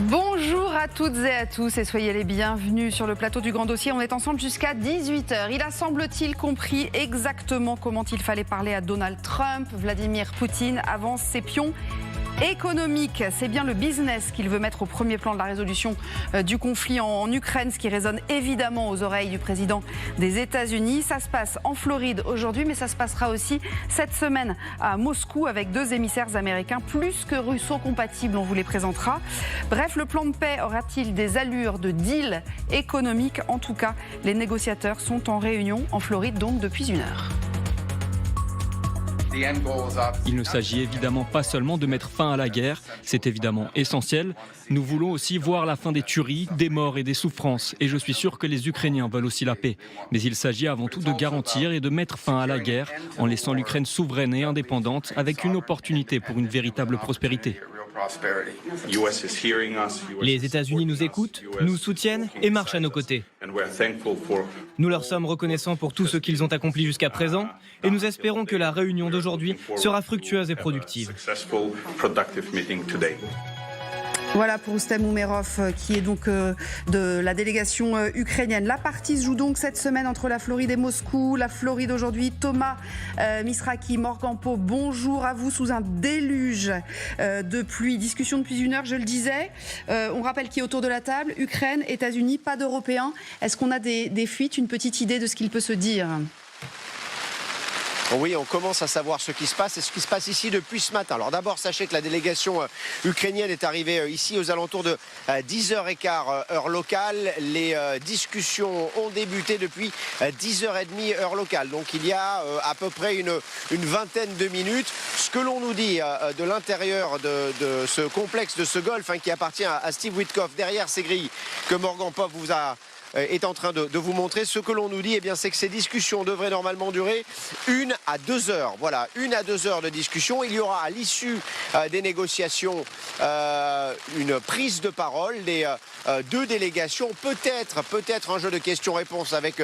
Bonjour à toutes et à tous et soyez les bienvenus sur le plateau du Grand Dossier. On est ensemble jusqu'à 18h. Il a semble-t-il compris exactement comment il fallait parler à Donald Trump. Vladimir Poutine avance ses pions économiques. C'est bien le business qu'il veut mettre au premier plan de la résolution du conflit en Ukraine, ce qui résonne évidemment aux oreilles du président des États-Unis. Ça se passe en Floride aujourd'hui, mais ça se passera aussi cette semaine à Moscou avec deux émissaires américains plus que russo-compatibles. On vous les présentera. Bref, le plan de paix aura-t-il des allures de deal économique? En tout cas, les négociateurs sont en réunion en Floride donc depuis une heure. Il ne s'agit évidemment pas seulement de mettre fin à la guerre, c'est évidemment essentiel. Nous voulons aussi voir la fin des tueries, des morts et des souffrances. Et je suis sûr que les Ukrainiens veulent aussi la paix. Mais il s'agit avant tout de garantir et de mettre fin à la guerre en laissant l'Ukraine souveraine et indépendante avec une opportunité pour une véritable prospérité. Les États-Unis nous écoutent, nous soutiennent et marchent à nos côtés. Nous leur sommes reconnaissants pour tout ce qu'ils ont accompli jusqu'à présent et nous espérons que la réunion d'aujourd'hui sera fructueuse et productive. Voilà pour Rustem Umerov qui est donc de la délégation ukrainienne. La partie se joue donc cette semaine entre la Floride et Moscou. La Floride aujourd'hui, Thomas Misraki, Morgan Pau, bonjour à vous sous un déluge de pluie. Discussion depuis une heure, je le disais. On rappelle qui est autour de la table, Ukraine, États-Unis, pas d'Européens. Est-ce qu'on a des fuites, une petite idée de ce qu'il peut se dire ? Oui, on commence à savoir ce qui se passe et ce qui se passe ici depuis ce matin. Alors d'abord, sachez que la délégation ukrainienne est arrivée ici aux alentours de 10h15 heure locale. Les discussions ont débuté depuis 10h30 heure locale. Donc il y a à peu près une vingtaine de minutes. Ce que l'on nous dit de l'intérieur de ce complexe, de ce golf qui appartient à Steve Witkoff, derrière ces grilles que Morgan Pau vous a est en train de vous montrer. Ce que l'on nous dit, c'est que ces discussions devraient normalement durer 1 à 2 heures. Voilà, 1 à 2 heures de discussion. Il y aura à l'issue des négociations une prise de parole des deux délégations. Peut-être un jeu de questions-réponses avec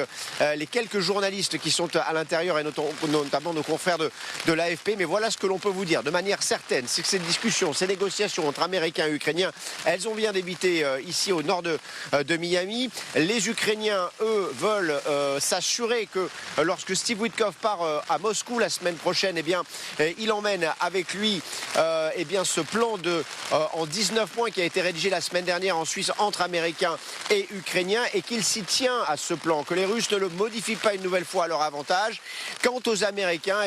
les quelques journalistes qui sont à l'intérieur et notamment nos confrères de l'AFP. Mais voilà ce que l'on peut vous dire de manière certaine, c'est que ces discussions, ces négociations entre Américains et Ukrainiens, elles ont bien débuté ici au nord de Miami. Les Ukrainiens, eux, veulent s'assurer que lorsque Steve Witkoff part à Moscou la semaine prochaine, il emmène avec lui ce plan en 19 points qui a été rédigé la semaine dernière en Suisse entre Américains et Ukrainiens et qu'il s'y tient à ce plan, que les Russes ne le modifient pas une nouvelle fois à leur avantage. Quant aux Américains,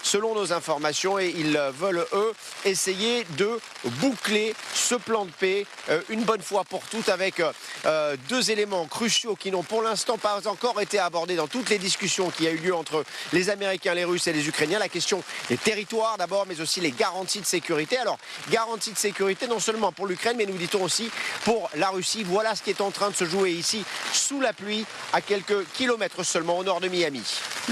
selon nos informations, ils veulent, eux, essayer de boucler ce plan de paix une bonne fois pour toutes avec deux éléments cruciaux qui n'ont pour l'instant pas encore été abordés dans toutes les discussions qui a eu lieu entre les Américains, les Russes et les Ukrainiens. La question des territoires d'abord, mais aussi les garanties de sécurité. Alors, garanties de sécurité non seulement pour l'Ukraine, mais nous dit-on aussi pour la Russie. Voilà ce qui est en train de se jouer ici, sous la pluie, à quelques kilomètres seulement au nord de Miami.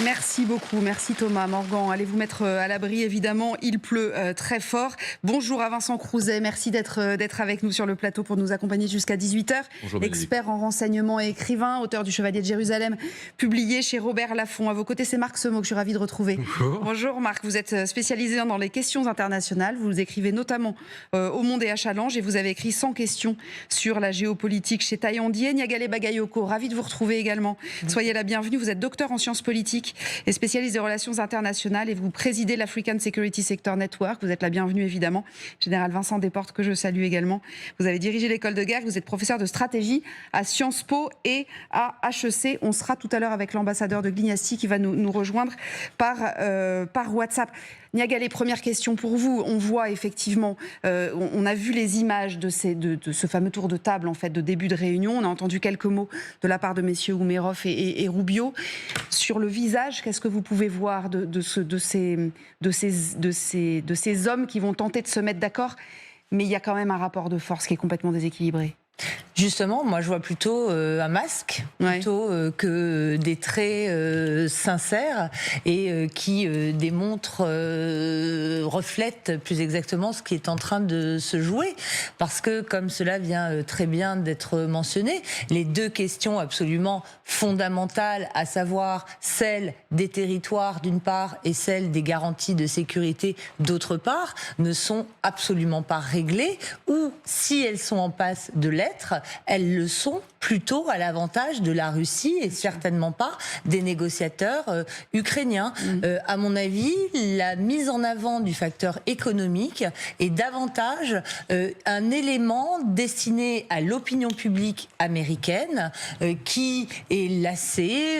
Merci beaucoup, merci Thomas. Morgan, allez vous mettre à l'abri, évidemment, il pleut très fort. Bonjour à Vincent Crouzet, merci d'être avec nous sur le plateau pour nous accompagner jusqu'à 18h. Bonjour, expert en renseignement et écrivain, auteur du Chevalier de Jérusalem, publié chez Robert Laffont. À vos côtés, c'est Marc Semeau que je suis ravie de retrouver. Bonjour Marc, vous êtes spécialisé dans les questions internationales. Vous écrivez notamment au Monde et à Challenge et vous avez écrit 100 questions sur la géopolitique chez Taillandier. Niagale Bagayoko, ravi de vous retrouver également. Soyez la bienvenue. Vous êtes docteur en sciences politiques et spécialiste des relations internationales et vous présidez l'African Security Sector Network. Vous êtes la bienvenue évidemment. Général Vincent Desportes que je salue également. Vous avez dirigé l'école de guerre. Vous êtes professeur de stratégie à Sciences Po et à HEC. On sera tout à l'heure avec l'ambassadeur de Glignassi qui va nous rejoindre par WhatsApp. Niagale, première question pour vous. On voit effectivement, on a vu les images de ce fameux tour de table en fait de début de réunion. On a entendu quelques mots de la part de messieurs Umerov et Rubio. Sur le visage, qu'est-ce que vous pouvez voir de ces hommes qui vont tenter de se mettre d'accord? Mais il y a quand même un rapport de force qui est complètement déséquilibré. Justement, moi je vois plutôt un masque, plutôt que des traits sincères et qui démontrent, reflètent plus exactement ce qui est en train de se jouer. Parce que, comme cela vient très bien d'être mentionné, les deux questions absolument fondamentales, à savoir celle des territoires d'une part et celle des garanties de sécurité d'autre part, ne sont absolument pas réglées, ou si elles sont en passe de l'être, elles le sont plutôt à l'avantage de la Russie et certainement pas des négociateurs ukrainiens. À mon avis, la mise en avant du facteur économique est davantage un élément destiné à l'opinion publique américaine qui est lassée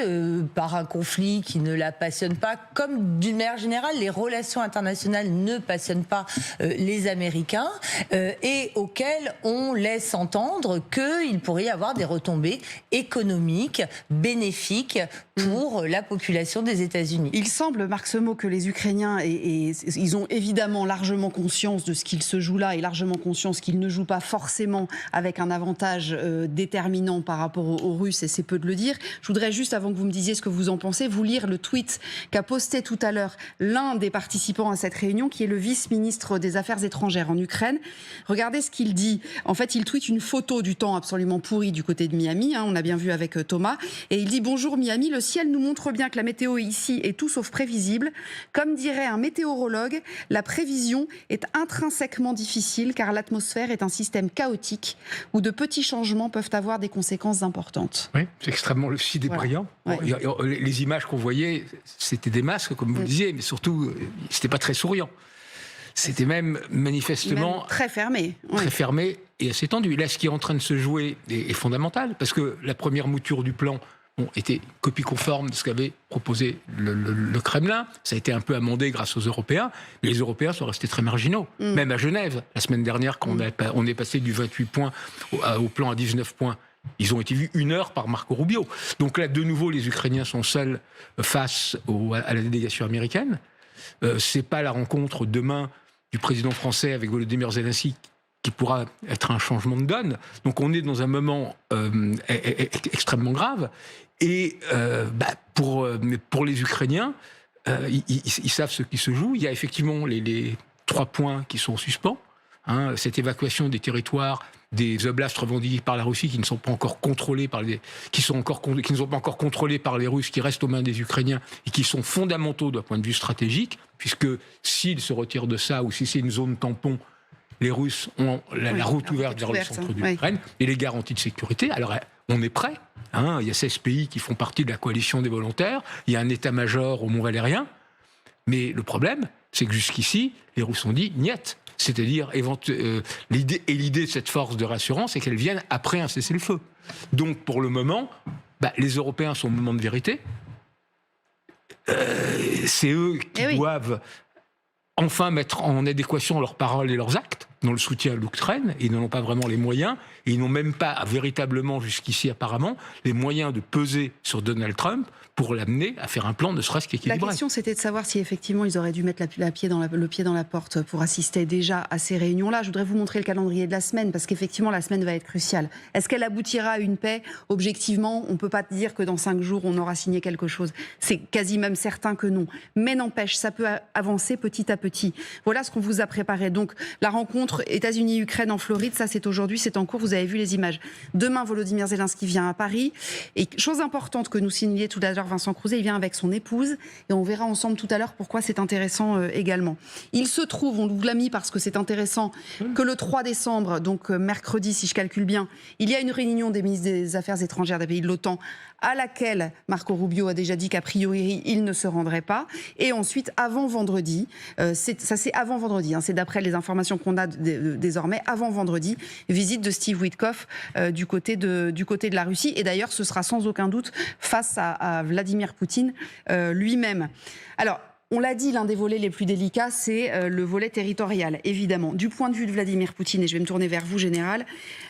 par un conflit qui ne la passionne pas, comme d'une manière générale les relations internationales ne passionnent pas les Américains et auxquelles on laisse entendre qu'il pourrait y avoir des retombées économiques, bénéfiques pour la population des États-Unis. Il semble, Marc Semeau, que les Ukrainiens, ils ont évidemment largement conscience de ce qu'il se joue là et largement conscience qu'ils ne jouent pas forcément avec un avantage déterminant par rapport aux Russes, et c'est peu de le dire. Je voudrais juste, avant que vous me disiez ce que vous en pensez, vous lire le tweet qu'a posté tout à l'heure l'un des participants à cette réunion, qui est le vice-ministre des Affaires étrangères en Ukraine. Regardez ce qu'il dit. En fait, il tweet une photo du temps absolument pourri du côté de Miami, on a bien vu avec Thomas, et il dit: bonjour Miami, le ciel nous montre bien que la météo ici est tout sauf prévisible. Comme dirait un météorologue, la prévision est intrinsèquement difficile car l'atmosphère est un système chaotique où de petits changements peuvent avoir des conséquences importantes. Oui, c'est extrêmement lucide et brillant. Ouais. Les images qu'on voyait, c'était des masques, comme vous le disiez, mais surtout, c'était pas très souriant. C'était même manifestement... Même très fermé. Très fermé et assez tendu. Là, ce qui est en train de se jouer est fondamental, parce que la première mouture du plan était copie conforme de ce qu'avait proposé le Kremlin. Ça a été un peu amendé grâce aux Européens, mais les Européens sont restés très marginaux. Même à Genève, la semaine dernière, quand on est passé du 28 points au plan à 19 points, ils ont été vus 1 heure par Marco Rubio. Donc là, de nouveau, les Ukrainiens sont seuls face à la délégation américaine. C'est pas la rencontre demain du président français avec Volodymyr Zelensky qui pourra être un changement de donne. Donc on est dans un moment extrêmement grave. Et pour les Ukrainiens, ils savent ce qui se joue. Il y a effectivement les 3 points qui sont en suspens. Cette évacuation des territoires des oblasts revendiqués par la Russie qui ne sont pas encore contrôlés qui ne sont pas encore contrôlés par les Russes, qui restent aux mains des Ukrainiens et qui sont fondamentaux d'un point de vue stratégique, puisque s'ils se retirent de ça ou si c'est une zone tampon, les Russes ont la route ouverte vers le centre de l'Ukraine et les garanties de sécurité. Alors on est prêt. Il y a 16 pays qui font partie de la coalition des volontaires. Il y a un état-major au Mont-Valérien. Mais le problème, c'est que jusqu'ici, les Russes ont dit « niet ». C'est-à-dire, l'idée de cette force de rassurance, c'est qu'elle vienne après un cessez-le-feu. Donc, pour le moment, les Européens sont au moment de vérité. C'est eux qui doivent enfin mettre en adéquation leurs paroles et leurs actes dans le soutien à l'Ukraine. Ils n'en ont pas vraiment les moyens. Et ils n'ont même pas véritablement, jusqu'ici apparemment, les moyens de peser sur Donald Trump pour l'amener à faire un plan ne serait-ce qu'équilibré. La question, c'était de savoir si effectivement ils auraient dû mettre le pied dans la porte pour assister déjà à ces réunions-là. Je voudrais vous montrer le calendrier de la semaine, parce qu'effectivement la semaine va être cruciale. Est-ce qu'elle aboutira à une paix? Objectivement, on ne peut pas dire que dans 5 jours on aura signé quelque chose. C'est quasi même certain que non. Mais n'empêche, ça peut avancer petit à petit. Voilà ce qu'on vous a préparé. Donc la rencontre États-Unis-Ukraine en Floride, ça c'est aujourd'hui, c'est en cours, vous avez vu les images. Demain, Volodymyr Zelensky vient à Paris. Et chose importante que nous signaliez tout à l'heure Vincent Crouzet, il vient avec son épouse, et on verra ensemble tout à l'heure pourquoi c'est intéressant également. Il se trouve, on vous l'a mis parce que c'est intéressant, que le 3 décembre, donc mercredi si je calcule bien, il y a une réunion des ministres des Affaires étrangères des pays de l'OTAN à laquelle Marco Rubio a déjà dit qu'a priori il ne se rendrait pas. Et ensuite, avant vendredi, c'est avant vendredi, c'est d'après les informations qu'on a désormais, avant vendredi, visite de Steve Witkoff du côté de la Russie. Et d'ailleurs, ce sera sans aucun doute face à Vladimir Poutine lui-même. Alors, on l'a dit, l'un des volets les plus délicats, c'est le volet territorial, évidemment. Du point de vue de Vladimir Poutine, et je vais me tourner vers vous, Général,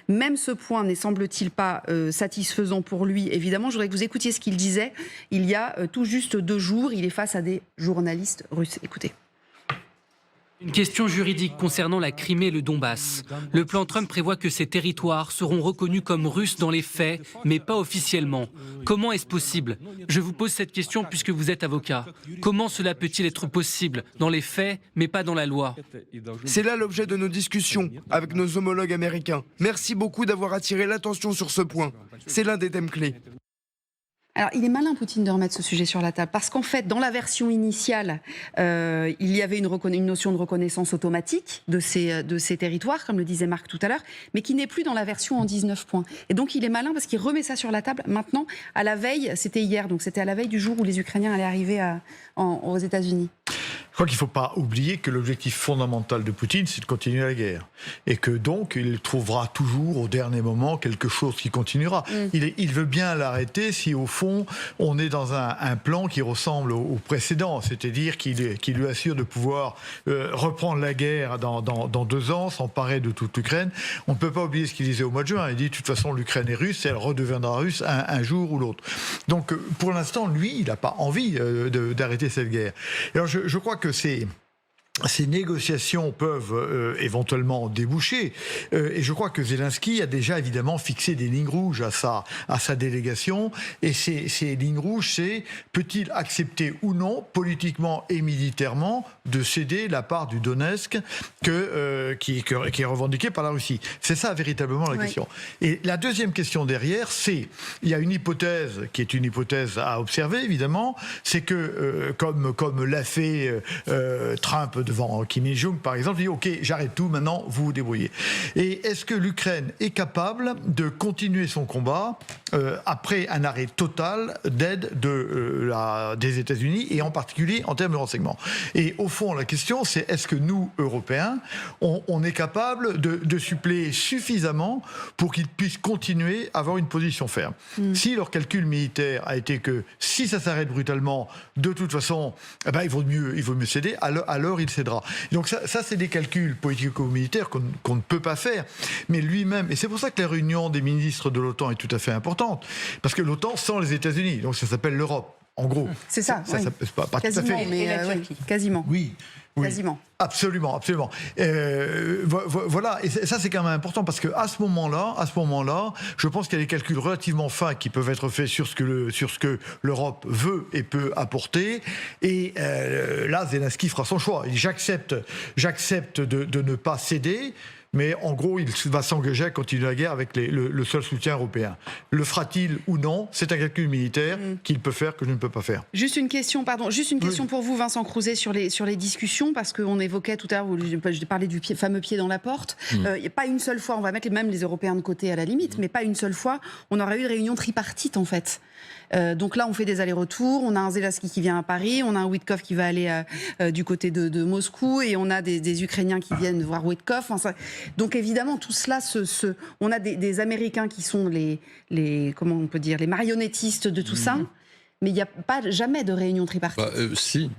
même ce point n'est semble-t-il pas satisfaisant pour lui, évidemment. Je voudrais que vous écoutiez ce qu'il disait il y a tout juste 2 jours. Il est face à des journalistes russes. Écoutez. Une question juridique concernant la Crimée et le Donbass. Le plan Trump prévoit que ces territoires seront reconnus comme russes dans les faits, mais pas officiellement. Comment est-ce possible? Je vous pose cette question puisque vous êtes avocat. Comment cela peut-il être possible dans les faits, mais pas dans la loi? C'est là l'objet de nos discussions avec nos homologues américains. Merci beaucoup d'avoir attiré l'attention sur ce point. C'est l'un des thèmes clés. Alors, il est malin, Poutine, de remettre ce sujet sur la table, parce qu'en fait, dans la version initiale, il y avait une notion de reconnaissance automatique de ces territoires, comme le disait Marc tout à l'heure, mais qui n'est plus dans la version en 19 points. Et donc, il est malin parce qu'il remet ça sur la table maintenant, à la veille, c'était hier, donc c'était à la veille du jour où les Ukrainiens allaient arriver aux États-Unis. Je crois qu'il ne faut pas oublier que l'objectif fondamental de Poutine, c'est de continuer la guerre. Et que donc, il trouvera toujours, au dernier moment, quelque chose qui continuera. Il veut bien l'arrêter si, au fond, on est dans un plan qui ressemble au précédent. C'est-à-dire qu'il lui assure de pouvoir reprendre la guerre dans 2 ans, s'emparer de toute l'Ukraine. On ne peut pas oublier ce qu'il disait au mois de juin. Il dit, de toute façon, l'Ukraine est russe et elle redeviendra russe un jour ou l'autre. Donc, pour l'instant, lui, il n'a pas envie d'arrêter cette guerre. Alors, je crois que ces négociations peuvent éventuellement déboucher. Et je crois que Zelensky a déjà évidemment fixé des lignes rouges à sa délégation. Et ces lignes rouges, c'est peut-il accepter ou non, politiquement et militairement, de céder la part du Donetsk qui est revendiquée par la Russie. C'est ça véritablement la question. Et la deuxième question derrière, c'est, il y a une hypothèse qui est une hypothèse à observer évidemment, c'est que comme l'a fait Trump devant Kim Il-jung, par exemple, il dit « Ok, j'arrête tout, maintenant, vous vous débrouillez ». Et est-ce que l'Ukraine est capable de continuer son combat après un arrêt total d'aide des États-Unis, et en particulier en termes de renseignement? Et au fond, la question, c'est est-ce que nous, Européens, on est capable de suppléer suffisamment pour qu'ils puissent continuer à avoir une position ferme? Si leur calcul militaire a été que si ça s'arrête brutalement, de toute façon, il vaut mieux céder, alors il cédera. Donc ça c'est des calculs politico-militaires qu'on ne peut pas faire. Mais lui-même, et c'est pour ça que la réunion des ministres de l'OTAN est tout à fait importante, parce que l'OTAN sans les États-Unis, donc ça s'appelle l'Europe. En gros, c'est ça, oui. Pas quasiment, tout à fait. Mais quasiment. Oui. Quasiment. Absolument. Voilà, et ça c'est quand même important parce que à ce moment-là, je pense qu'il y a des calculs relativement fins qui peuvent être faits sur ce que l'Europe veut et peut apporter. Et là, Zelensky fera son choix. J'accepte de ne pas céder. Mais en gros, il va s'engager à continuer la guerre avec le seul soutien européen. Le fera-t-il ou non? C'est un calcul militaire qu'il peut faire, que je ne peux pas faire. Juste une question pour vous, Vincent Crouzet, sur les discussions, parce qu'on évoquait tout à l'heure, je parlais du fameux pied dans la porte. Il n'y a pas une seule fois, on va mettre même les Européens de côté à la limite, mais pas une seule fois, on aurait eu une réunion tripartite en fait. Donc là, on fait des allers-retours. On a un Zelensky qui vient à Paris, on a un Witkoff qui va aller du côté de Moscou, et on a des Ukrainiens qui viennent voir Witkoff. Donc évidemment, tout cela, on a des Américains qui sont comment on peut dire, les marionnettistes de tout ça, mais il n'y a jamais de réunion tripartite. Si.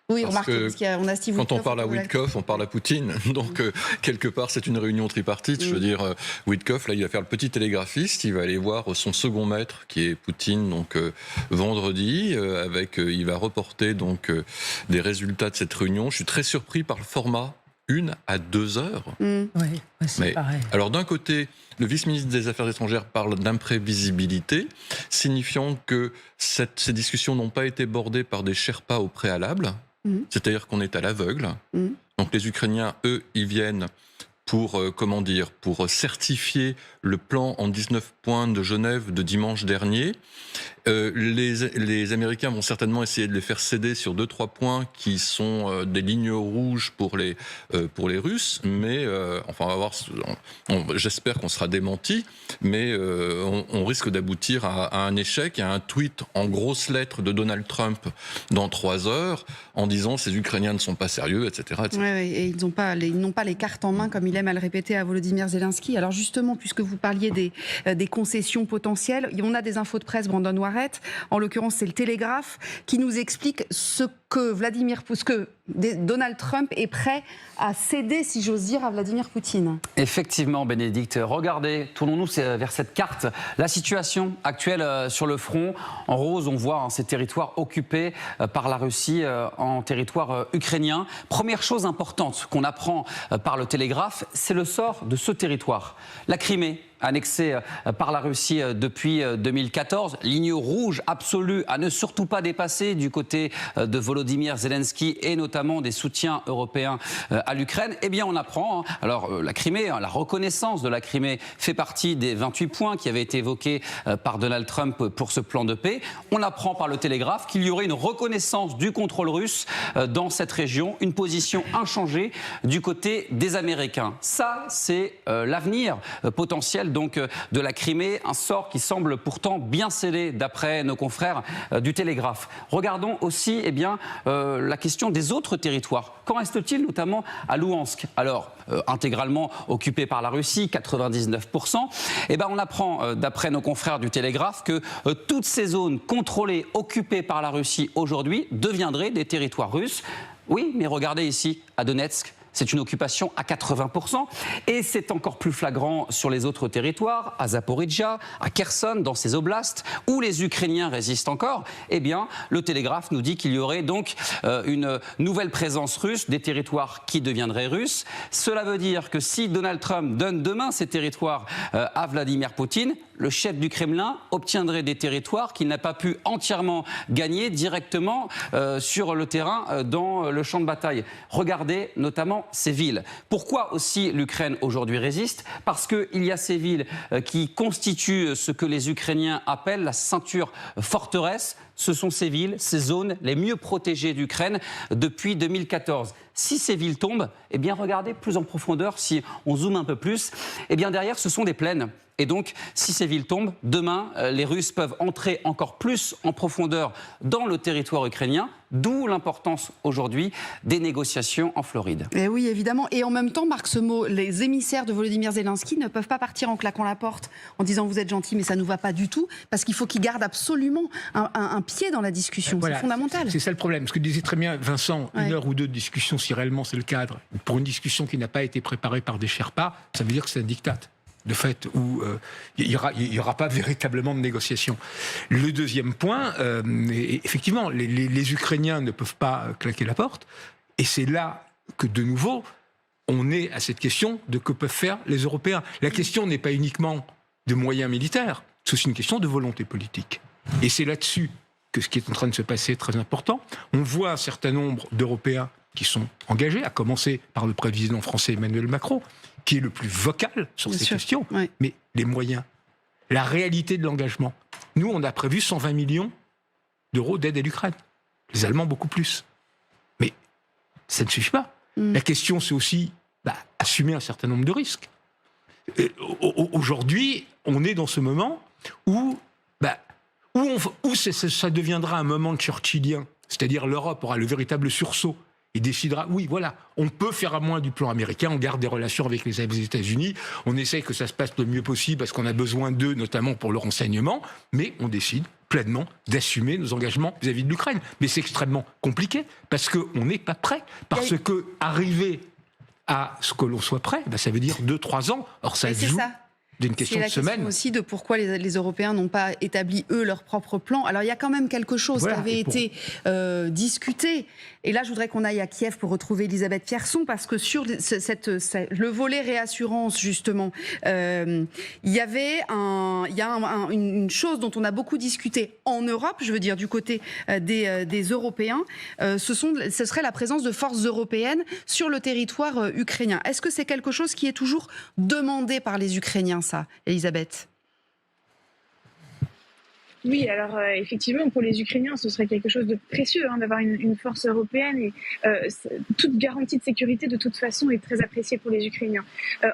Oui, remarquez, parce qu'on a Steve quand Witkoff, on parle à Witkoff, on parle à Poutine. Donc, quelque part, c'est une réunion tripartite. Je veux dire, Witkoff, là, il va faire le petit télégraphiste. Il va aller voir son second maître, qui est Poutine, donc vendredi. Il va reporter donc des résultats de cette réunion. Je suis très surpris par le format 1 à 2 heures. Oui, c'est pareil. Alors, d'un côté, le vice-ministre des Affaires étrangères parle d'imprévisibilité, signifiant que ces discussions n'ont pas été bordées par des Sherpas au préalable. C'est-à-dire qu'on est à l'aveugle. Donc les Ukrainiens, eux, ils viennent pour certifier le plan en 19 points de Genève de dimanche dernier. Les Américains vont certainement essayer de les faire céder sur 2-3 points qui sont des lignes rouges pour les Russes, mais on va voir. J'espère qu'on sera démenti, mais on risque d'aboutir à un échec, à un tweet en grosses lettres de Donald Trump dans 3 heures en disant ces Ukrainiens ne sont pas sérieux, etc. etc. Ouais, et ils n'ont pas les cartes en main, comme il aime à le répéter à Volodymyr Zelensky. Alors justement, puisque vous parliez des concessions potentielles, on a des infos de presse, Brandon Warrett, en l'occurrence c'est le Télégraphe, qui nous explique ce que Donald Trump est prêt à céder, si j'ose dire, à Vladimir Poutine. Effectivement, Bénédicte. Regardez, tournons-nous vers cette carte. La situation actuelle sur le front, en rose, on voit ces territoires occupés par la Russie en territoire ukrainien. Première chose importante qu'on apprend par le Télégraphe, c'est le sort de ce territoire. La Crimée, annexée par la Russie depuis 2014, ligne rouge absolue à ne surtout pas dépasser du côté de Volodymyr Zelensky et notamment des soutiens européens à l'Ukraine. Eh bien, on apprend, alors la Crimée, la reconnaissance de la Crimée fait partie des 28 points qui avaient été évoqués par Donald Trump pour ce plan de paix. On apprend par le Télégraphe qu'il y aurait une reconnaissance du contrôle russe dans cette région, une position inchangée du côté des Américains. Ça, c'est l'avenir potentiel donc de la Crimée, un sort qui semble pourtant bien scellé d'après nos confrères du Télégraphe. Regardons aussi la question des autres territoires. Qu'en reste-t-il notamment à Louhansk? Alors, intégralement occupé par la Russie, 99%. On apprend d'après nos confrères du Télégraphe que toutes ces zones contrôlées, occupées par la Russie aujourd'hui deviendraient des territoires russes. Oui, mais regardez ici, à Donetsk, c'est une occupation à 80%. Et c'est encore plus flagrant sur les autres territoires, à Zaporijjia, à Kherson, dans ces oblasts, où les Ukrainiens résistent encore. Le Télégraphe nous dit qu'il y aurait donc une nouvelle présence russe, des territoires qui deviendraient russes. Cela veut dire que si Donald Trump donne demain ces territoires à Vladimir Poutine, le chef du Kremlin obtiendrait des territoires qu'il n'a pas pu entièrement gagner directement sur le terrain dans le champ de bataille. Regardez notamment ces villes. Pourquoi aussi l'Ukraine aujourd'hui résiste? Parce qu'il y a ces villes qui constituent ce que les Ukrainiens appellent la ceinture forteresse. Ce sont ces villes, ces zones les mieux protégées d'Ukraine depuis 2014. Si ces villes tombent, regardez plus en profondeur, si on zoome un peu plus, derrière ce sont des plaines. Et donc, si ces villes tombent, demain, les Russes peuvent entrer encore plus en profondeur dans le territoire ukrainien, d'où l'importance aujourd'hui des négociations en Floride. Et oui, évidemment. Et en même temps, Marc Semo, les émissaires de Volodymyr Zelensky ne peuvent pas partir en claquant la porte, en disant vous êtes gentil, mais ça ne nous va pas du tout, parce qu'il faut qu'ils gardent absolument un pied dans la discussion. Voilà, c'est fondamental. C'est ça le problème. Ce que disait très bien Vincent, une heure ou deux de discussion, si réellement c'est le cadre, pour une discussion qui n'a pas été préparée par des Sherpas, ça veut dire que c'est un diktat. De fait, où il n'y aura pas véritablement de négociation. Le deuxième point, effectivement, les Ukrainiens ne peuvent pas claquer la porte, et c'est là que, de nouveau, on est à cette question de que peuvent faire les Européens. La question n'est pas uniquement de moyens militaires, c'est aussi une question de volonté politique. Et c'est là-dessus que ce qui est en train de se passer est très important. On voit un certain nombre d'Européens qui sont engagés, à commencer par le président français Emmanuel Macron, qui est le plus vocal sur ces questions, mais les moyens, la réalité de l'engagement. Nous, on a prévu 120 millions d'euros d'aide à l'Ukraine. Les Allemands, beaucoup plus. Mais ça ne suffit pas. La question, c'est aussi assumer un certain nombre de risques. Aujourd'hui, on est dans ce moment où ça deviendra un moment churchillien, c'est-à-dire l'Europe aura le véritable sursaut et décidera, oui, voilà, on peut faire à moins du plan américain, on garde des relations avec les États-Unis, on essaie que ça se passe le mieux possible parce qu'on a besoin d'eux, notamment pour le renseignement, mais on décide pleinement d'assumer nos engagements vis-à-vis de l'Ukraine. Mais c'est extrêmement compliqué parce qu'on n'est pas prêt, parce que arriver à ce que l'on soit prêt, ça veut dire 2-3 ans, or ça joue... d'une question de semaine. C'est la question aussi de pourquoi les Européens n'ont pas établi, eux, leur propre plan. Alors, il y a quand même quelque chose qui avait été discuté. Et là, je voudrais qu'on aille à Kiev pour retrouver Elisabeth Pierson, parce que sur le volet réassurance, justement, il y a une chose dont on a beaucoup discuté en Europe, je veux dire, du côté des Européens, ce serait la présence de forces européennes sur le territoire ukrainien. Est-ce que c'est quelque chose qui est toujours demandé par les Ukrainiens, ça, Elisabeth? Oui, alors effectivement, pour les Ukrainiens, ce serait quelque chose de précieux d'avoir une force européenne, et toute garantie de sécurité, de toute façon, est très appréciée pour les Ukrainiens.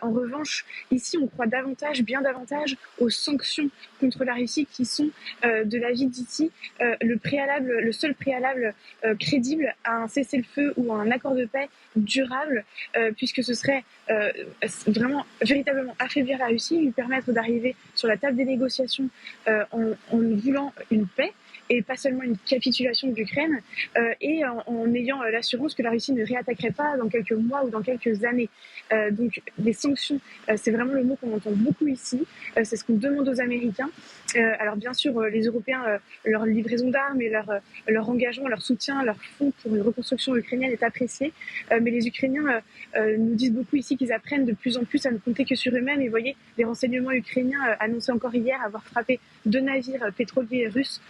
En revanche, ici, on croit bien davantage aux sanctions contre la Russie qui sont, de l'avis d'ici, le seul préalable crédible à un cessez-le-feu ou à un accord de paix durable, puisque ce serait vraiment, véritablement affaiblir la Russie, lui permettre d'arriver sur la table des négociations en voulant une paix, et pas seulement une capitulation de l'Ukraine, et en ayant l'assurance que la Russie ne réattaquerait pas dans quelques mois ou dans quelques années. Donc les sanctions, c'est vraiment le mot qu'on entend beaucoup ici, c'est ce qu'on demande aux Américains. Alors bien sûr, les Européens, leur livraison d'armes et leur engagement, leur soutien, leur fonds pour une reconstruction ukrainienne est apprécié, mais les Ukrainiens nous disent beaucoup ici qu'ils apprennent de plus en plus à ne compter que sur eux-mêmes. Et vous voyez, les renseignements ukrainiens annonçaient encore hier avoir frappé 2 navires pétroliers russes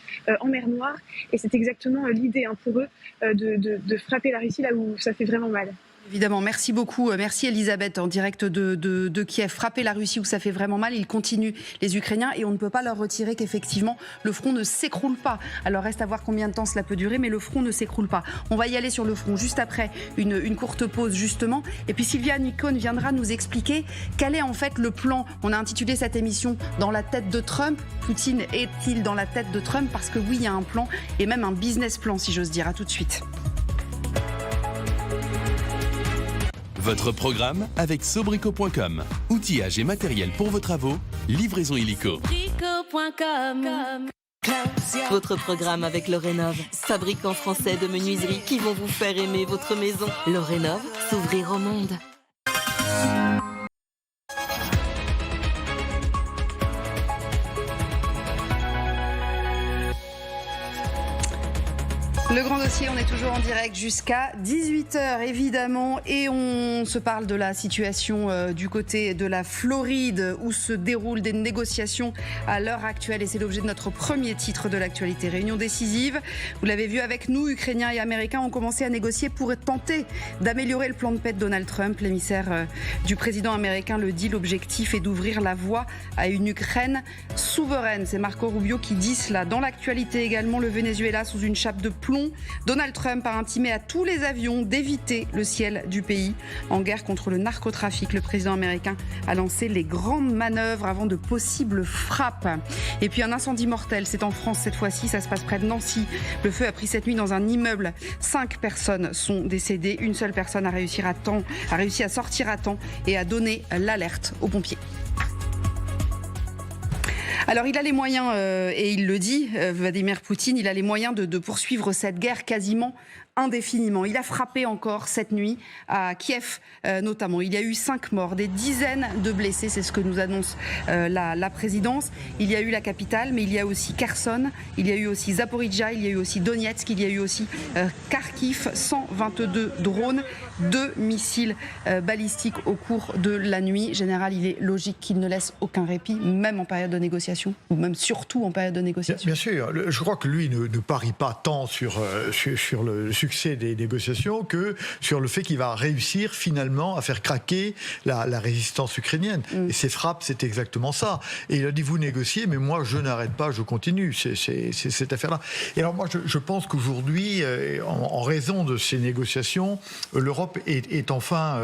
en mer Noire, et c'est exactement l'idée pour eux de frapper la Russie là où ça fait vraiment mal. Évidemment, merci beaucoup. Merci Elisabeth, en direct de Kiev. Frapper la Russie où ça fait vraiment mal, ils continuent, les Ukrainiens, et on ne peut pas leur retirer qu'effectivement, le front ne s'écroule pas. Alors reste à voir combien de temps cela peut durer, mais le front ne s'écroule pas. On va y aller sur le front juste après une courte pause, justement. Et puis Sylvia Nicone viendra nous expliquer quel est en fait le plan. On a intitulé cette émission « Dans la tête de Trump ». Poutine est-il dans la tête de Trump? Parce que oui, il y a un plan, et même un business plan, si j'ose dire. À tout de suite. Votre programme avec Sobrico.com. Outillage et matériel pour vos travaux, livraison illico. Votre programme avec Lorénov, fabricant français de menuiseries qui vont vous faire aimer votre maison. Lorénov, s'ouvrir au monde. Le grand dossier, on est toujours en direct jusqu'à 18h évidemment, et on se parle de la situation du côté de la Floride où se déroulent des négociations à l'heure actuelle, et c'est l'objet de notre premier titre de l'actualité. Réunion décisive, vous l'avez vu avec nous, Ukrainiens et Américains ont commencé à négocier pour tenter d'améliorer le plan de paix de Donald Trump. L'émissaire du président américain le dit, l'objectif est d'ouvrir la voie à une Ukraine souveraine. C'est Marco Rubio qui dit cela. Dans l'actualité également, le Venezuela sous une chape de plomb. Donald Trump a intimé à tous les avions d'éviter le ciel du pays. En guerre contre le narcotrafic, le président américain a lancé les grandes manœuvres avant de possibles frappes. Et puis un incendie mortel, c'est en France cette fois-ci, ça se passe près de Nancy. Le feu a pris cette nuit dans un immeuble. 5 personnes sont décédées. Une seule personne a réussi à sortir à temps et a donné l'alerte aux pompiers. Alors il a les moyens, et il le dit, Vladimir Poutine, il a les moyens de poursuivre cette guerre quasiment indéfiniment. Il a frappé encore cette nuit à Kiev notamment. Il y a eu 5 morts, des dizaines de blessés, c'est ce que nous annonce la présidence. Il y a eu la capitale, mais il y a aussi Kherson, il y a eu aussi Zaporizhzhia, il y a eu aussi Donetsk, il y a eu aussi Kharkiv. 122 drones, 2 missiles balistiques au cours de la nuit. Général, il est logique qu'il ne laisse aucun répit, même en période de négociation, ou même surtout en période de négociation. Bien sûr, je crois que lui ne parie pas tant sur le succès des négociations que sur le fait qu'il va réussir finalement à faire craquer la résistance ukrainienne. Et ces frappes, c'est exactement ça. Et il a dit, vous négociez, mais moi je n'arrête pas, je continue. C'est cette affaire-là. Et alors moi je pense qu'aujourd'hui, en raison de ces négociations, l'Europe est enfin,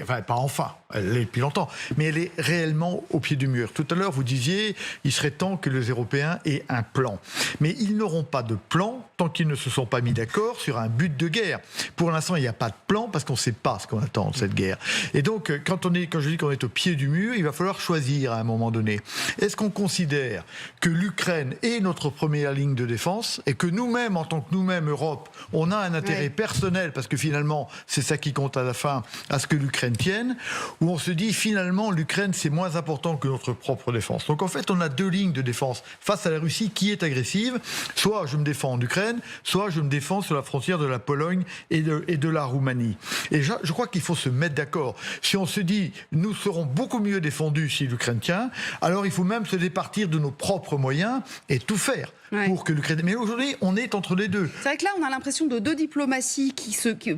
enfin pas enfin, elle l'est depuis longtemps, mais elle est réellement au pied du mur. Tout à l'heure vous disiez, il serait temps que les Européens aient un plan. Mais ils n'auront pas de plan tant qu'ils ne se sont pas mis d'accord sur un but de guerre. Pour l'instant, il n'y a pas de plan parce qu'on ne sait pas ce qu'on attend de cette guerre. Et donc, quand je dis qu'on est au pied du mur, il va falloir choisir à un moment donné. Est-ce qu'on considère que l'Ukraine est notre première ligne de défense et que nous-mêmes, en tant que nous-mêmes, Europe, on a un intérêt personnel, parce que finalement, c'est ça qui compte à la fin, à ce que l'Ukraine tienne, ou on se dit finalement, l'Ukraine, c'est moins important que notre propre défense. Donc en fait, on a 2 lignes de défense face à la Russie qui est agressive. Soit je me défends en Ukraine, soit je me défends sur la frontière de la Pologne et de la Roumanie. Et je crois qu'il faut se mettre d'accord. Si on se dit, nous serons beaucoup mieux défendus si l'Ukraine tient, alors il faut même se départir de nos propres moyens et tout faire pour que l'Ukraine... Mais aujourd'hui, on est entre les deux. C'est vrai que là, on a l'impression de 2 diplomaties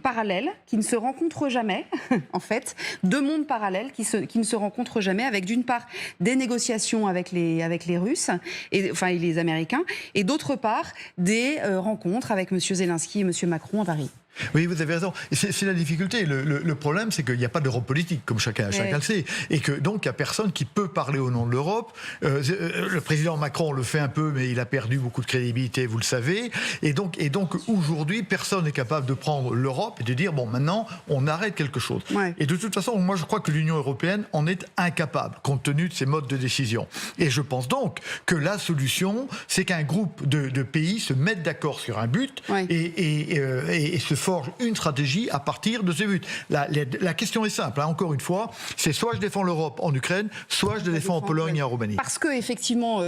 parallèles, qui ne se rencontrent jamais, en fait. 2 mondes parallèles qui ne se rencontrent jamais, avec d'une part des négociations avec les Russes, et les Américains, et d'autre part des rencontres avec M. Zelensky et M. Macron à Paris. Oui, vous avez raison. C'est la difficulté. Le problème, c'est qu'il n'y a pas d'Europe politique, comme chacun le sait. Et que donc, il n'y a personne qui peut parler au nom de l'Europe. Le président Macron le fait un peu, mais il a perdu beaucoup de crédibilité, vous le savez. Et donc aujourd'hui, personne n'est capable de prendre l'Europe et de dire, bon, maintenant, on arrête quelque chose. Ouais. Et de toute façon, moi, je crois que l'Union européenne en est incapable, compte tenu de ses modes de décision. Et je pense donc que la solution, c'est qu'un groupe de pays se mettent d'accord sur un but et se forge une stratégie à partir de ce but. La question est simple, hein, encore une fois, c'est soit je défends l'Europe en Ukraine, soit je la défends en Pologne et en Roumanie. Parce que effectivement,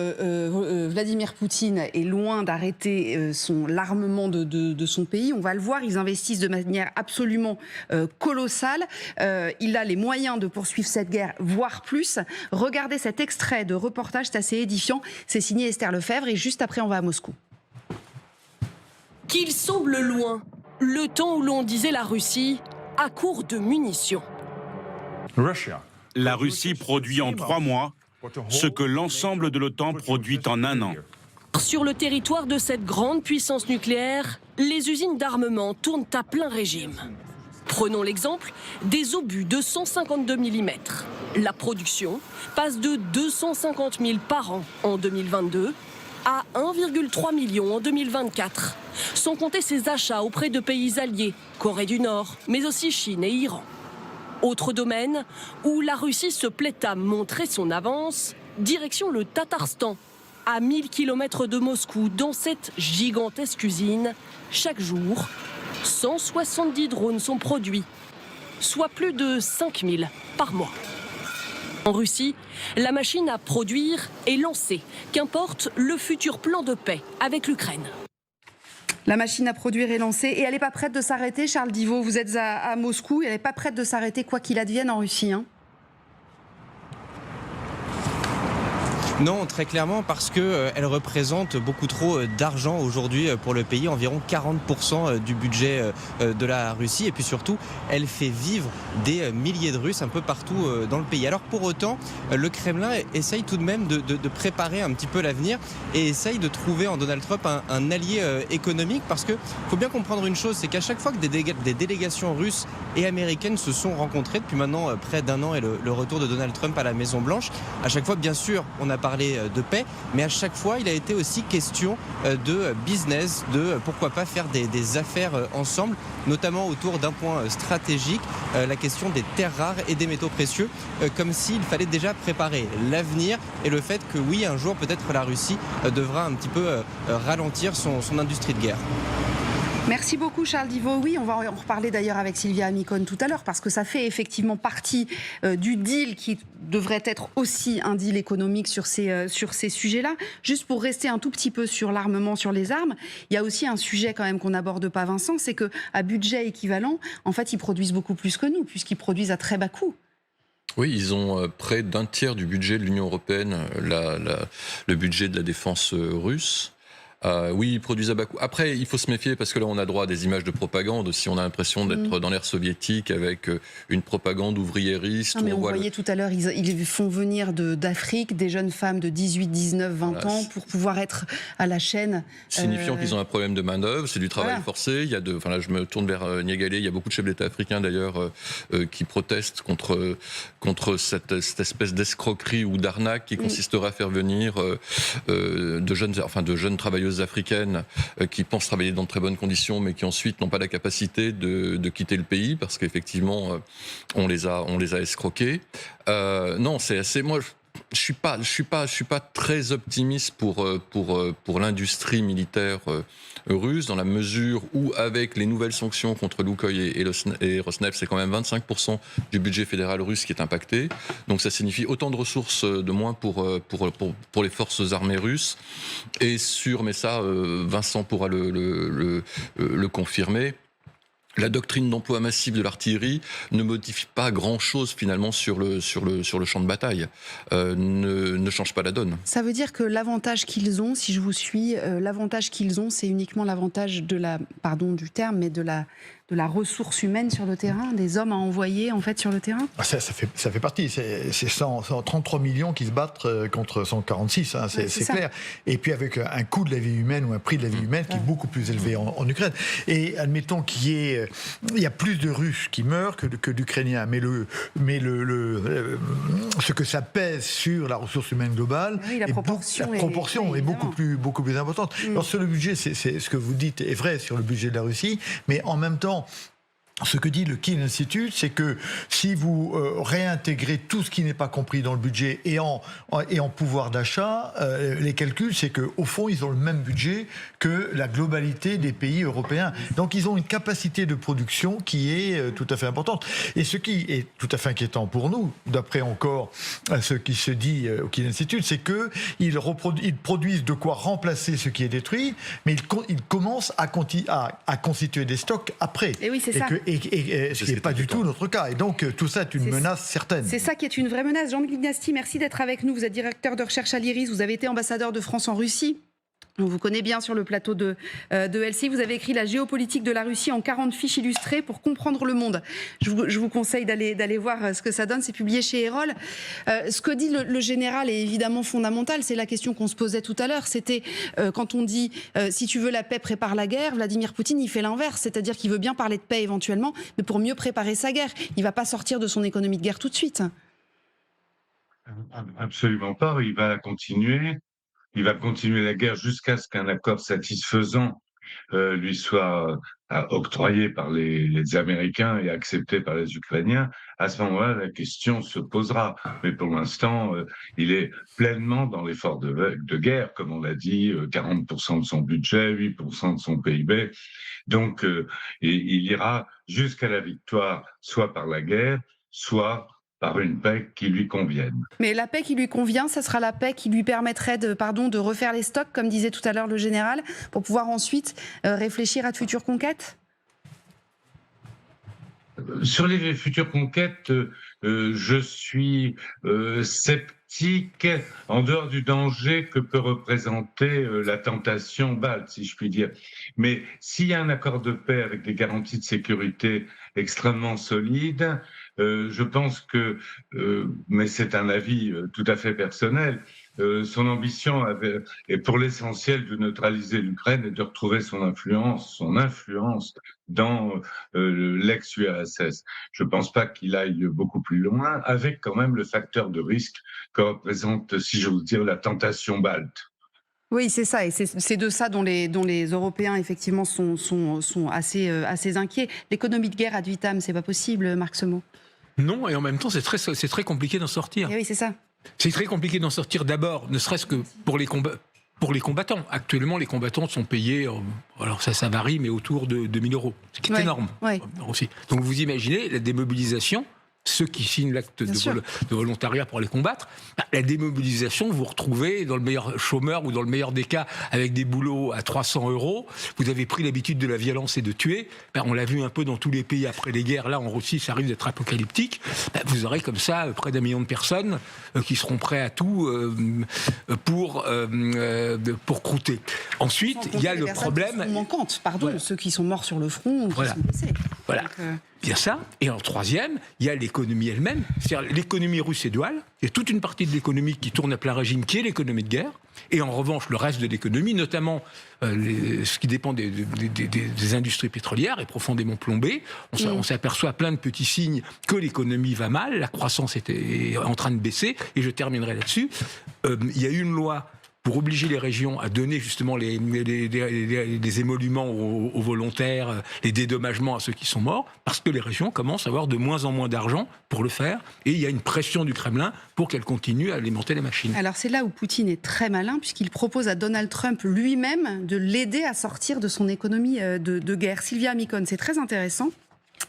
Vladimir Poutine est loin d'arrêter l'armement de son pays. On va le voir, ils investissent de manière absolument colossale. Il a les moyens de poursuivre cette guerre, voire plus. Regardez cet extrait de reportage, c'est assez édifiant. C'est signé Esther Lefebvre et juste après, on va à Moscou. Qu'il semble loin, le temps où l'on disait la Russie à court de munitions. La Russie produit en 3 mois ce que l'ensemble de l'OTAN produit en 1 an. Sur le territoire de cette grande puissance nucléaire, les usines d'armement tournent à plein régime. Prenons l'exemple des obus de 152 mm. La production passe de 250 000 par an en 2022 à 1,3 million en 2024, sans compter ses achats auprès de pays alliés, Corée du Nord, mais aussi Chine et Iran. Autre domaine où la Russie se plaît à montrer son avance, direction le Tatarstan. À 1000 km de Moscou, dans cette gigantesque usine, chaque jour, 170 drones sont produits, soit plus de 5000 par mois. En Russie, la machine à produire est lancée, qu'importe le futur plan de paix avec l'Ukraine. La machine à produire est lancée et elle n'est pas prête de s'arrêter, Charles Divot. Vous êtes à Moscou, elle n'est pas prête de s'arrêter quoi qu'il advienne en Russie, hein. Non, très clairement, parce qu'elle représente beaucoup trop d'argent aujourd'hui pour le pays, environ 40% du budget de la Russie. Et puis surtout, elle fait vivre des milliers de Russes un peu partout dans le pays. Alors pour autant, le Kremlin essaye tout de même de préparer un petit peu l'avenir et essaye de trouver en Donald Trump un allié économique. Parce qu'il faut bien comprendre une chose, c'est qu'à chaque fois que des délégations russes et américaines se sont rencontrées, depuis maintenant près d'1 an et le retour de Donald Trump à la Maison-Blanche, à chaque fois, bien sûr, on a parlé de paix, mais à chaque fois, il a été aussi question de business, de pourquoi pas faire des affaires ensemble, notamment autour d'un point stratégique, la question des terres rares et des métaux précieux, comme s'il fallait déjà préparer l'avenir et le fait que oui, un jour, peut-être la Russie devra un petit peu ralentir son industrie de guerre. Merci beaucoup Charles Divot. Oui, on va en reparler d'ailleurs avec Sylvia Amicone tout à l'heure parce que ça fait effectivement partie du deal qui devrait être aussi un deal économique sur ces sujets-là. Juste pour rester un tout petit peu sur l'armement, sur les armes, il y a aussi un sujet quand même qu'on n'aborde pas, Vincent, c'est qu'à budget équivalent, en fait, ils produisent beaucoup plus que nous puisqu'ils produisent à très bas coût. Oui, ils ont près d'un tiers du budget de l'Union européenne, le budget de la défense russe. Oui, ils produisent à bas coût. Après, il faut se méfier parce que là, on a droit à des images de propagande. Si on a l'impression d'être dans l'ère soviétique avec une propagande ouvriériste. Mais on voyait tout à l'heure, ils font venir d'Afrique des jeunes femmes de 18, 19, 20 ans pour pouvoir être à la chaîne. Signifiant qu'ils ont un problème de main-d'œuvre, c'est du travail forcé. Il y a là, je me tourne vers Niegalé. Il y a beaucoup de chefs d'État africains d'ailleurs qui protestent contre cette espèce d'escroquerie ou d'arnaque qui consisterait à faire venir de jeunes travailleuses africaines qui pensent travailler dans de très bonnes conditions mais qui ensuite n'ont pas la capacité de quitter le pays parce qu'effectivement on les a escroqués. Non, c'est assez... Moi, je suis pas très optimiste pour l'industrie militaire russe dans la mesure où avec les nouvelles sanctions contre Lukoil et Rosneft, c'est quand même 25% du budget fédéral russe qui est impacté. Donc ça signifie autant de ressources de moins pour les forces armées russes. Et mais ça, Vincent pourra le confirmer. La doctrine d'emploi massif de l'artillerie ne modifie pas grand-chose finalement sur le champ de bataille, ne change pas la donne. Ça veut dire que l'avantage qu'ils ont, si je vous suis, l'avantage qu'ils ont, c'est uniquement l'avantage du terme, mais de de la ressource humaine sur le terrain, des hommes à envoyer en fait sur le terrain? Ça fait partie. C'est 133 millions qui se battent contre 146, hein, c'est clair. Et puis avec un coût de la vie humaine ou un prix de la vie humaine qui est beaucoup plus élevé en Ukraine. Et admettons qu'il y a plus de Russes qui meurent que d'Ukrainiens, mais ce que ça pèse sur la ressource humaine globale, la proportion est beaucoup plus importante. Alors sur le budget, c'est ce que vous dites est vrai sur le budget de la Russie, mais en même temps, ce que dit le Kiel Institute, c'est que si vous réintégrez tout ce qui n'est pas compris dans le budget et en pouvoir d'achat, les calculs, c'est qu'au fond, ils ont le même budget que la globalité des pays européens. Donc, ils ont une capacité de production qui est tout à fait importante. Et ce qui est tout à fait inquiétant pour nous, d'après encore ce qui se dit au Kiel Institute, c'est qu'ils produisent de quoi remplacer ce qui est détruit, mais ils commencent à constituer des stocks après. Et oui, c'est ça. Et ce qui n'est pas du tout notre cas. Et donc, tout ça est une menace certaine. C'est ça qui est une vraie menace. Jean-Luc Nasti, merci d'être avec nous. Vous êtes directeur de recherche à l'IRIS. Vous avez été ambassadeur de France en Russie. On vous connaît bien sur le plateau de LCI. Vous avez écrit La géopolitique de la Russie en 40 fiches illustrées pour comprendre le monde. Je vous conseille d'aller voir ce que ça donne. C'est publié chez Erol. Ce que dit le général est évidemment fondamental. C'est la question qu'on se posait tout à l'heure. C'était quand on dit si tu veux la paix, prépare la guerre. Vladimir Poutine, il fait l'inverse. C'est-à-dire qu'il veut bien parler de paix éventuellement, mais pour mieux préparer sa guerre. Il ne va pas sortir de son économie de guerre tout de suite. Absolument pas. Il va continuer. Il va continuer la guerre jusqu'à ce qu'un accord satisfaisant lui soit octroyé par les Américains et accepté par les Ukrainiens. À ce moment-là, la question se posera. Mais pour l'instant, il est pleinement dans l'effort de guerre, comme on l'a dit, 40% de son budget, 8% de son PIB. Donc, il ira jusqu'à la victoire, soit par la guerre, soit par une paix qui lui convienne. Mais la paix qui lui convient, ça sera la paix qui lui permettrait de refaire les stocks, comme disait tout à l'heure le général, pour pouvoir ensuite réfléchir à de futures conquêtes? Sur les futures conquêtes, je suis sceptique en dehors du danger que peut représenter la tentation balte, si je puis dire. Mais s'il y a un accord de paix avec des garanties de sécurité extrêmement solides, je pense que, mais c'est un avis tout à fait personnel, son ambition est pour l'essentiel de neutraliser l'Ukraine et de retrouver son influence dans l'ex-URSS. Je ne pense pas qu'il aille beaucoup plus loin, avec quand même le facteur de risque que représente, si j'ose dire, la tentation balte. Oui, c'est ça, et c'est de ça dont les Européens effectivement sont assez inquiets. L'économie de guerre ad vitam, c'est pas possible, Marc Semo. Non, et en même temps, c'est très compliqué d'en sortir. Et oui, c'est ça. C'est très compliqué d'en sortir d'abord, ne serait-ce que pour les combattants. Actuellement, les combattants sont payés, alors ça varie, mais autour de 2 000 €, ce qui est énorme aussi. Donc vous imaginez la démobilisation. Ceux qui signent l'acte de volontariat pour les combattre, la démobilisation, vous vous retrouvez dans le meilleur chômeur ou dans le meilleur des cas avec des boulots à 300 €. Vous avez pris l'habitude de la violence et de tuer. On l'a vu un peu dans tous les pays après les guerres. Là, en Russie, ça arrive d'être apocalyptique. Vous aurez comme ça près d'1 million de personnes qui seront prêts à tout pour croûter. Ensuite, il y a le problème... manquantes, ceux qui sont morts sur le front ou qui sont blessés. Voilà. Il y a ça, et en troisième, il y a l'économie elle-même. C'est-à-dire l'économie russe est duale. Il y a toute une partie de l'économie qui tourne à plein régime, qui est l'économie de guerre. Et en revanche, le reste de l'économie, notamment ce qui dépend des industries pétrolières, est profondément plombé. On s'aperçoit plein de petits signes que l'économie va mal, la croissance est en train de baisser. Et je terminerai là-dessus. Il y a eu une loi pour obliger les régions à donner justement les émoluments aux volontaires, les dédommagements à ceux qui sont morts, parce que les régions commencent à avoir de moins en moins d'argent pour le faire, et il y a une pression du Kremlin pour qu'elles continuent à alimenter les machines. Alors c'est là où Poutine est très malin, puisqu'il propose à Donald Trump lui-même de l'aider à sortir de son économie de guerre. Sylvia Mikon, c'est très intéressant.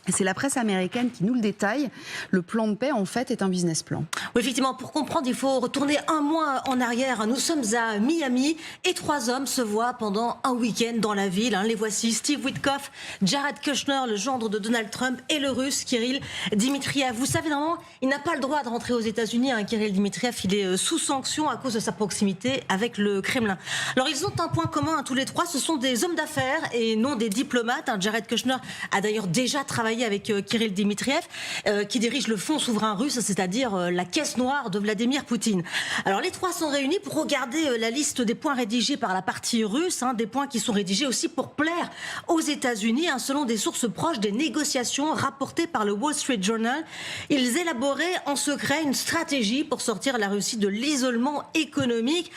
Et c'est la presse américaine qui nous le détaille. Le plan de paix, en fait, est un business plan. Oui, effectivement, pour comprendre, il faut retourner un mois en arrière. Nous sommes à Miami et 3 hommes se voient pendant un week-end dans la ville. Les voici, Steve Witkoff, Jared Kushner, le gendre de Donald Trump, et le russe Kirill Dmitriev. Vous savez, normalement, il n'a pas le droit de rentrer aux États-Unis. Kirill Dmitriev, il est sous sanction à cause de sa proximité avec le Kremlin. Alors, ils ont un point commun, tous les trois, ce sont des hommes d'affaires et non des diplomates. Jared Kushner a d'ailleurs déjà travaillé avec Kirill Dmitriev, qui dirige le Fonds souverain russe, c'est-à-dire la caisse noire de Vladimir Poutine. Alors les trois sont réunis pour regarder la liste des points rédigés par la partie russe, des points qui sont rédigés aussi pour plaire aux États-Unis, selon des sources proches des négociations rapportées par le Wall Street Journal. Ils élaboraient en secret une stratégie pour sortir la Russie de l'isolement économique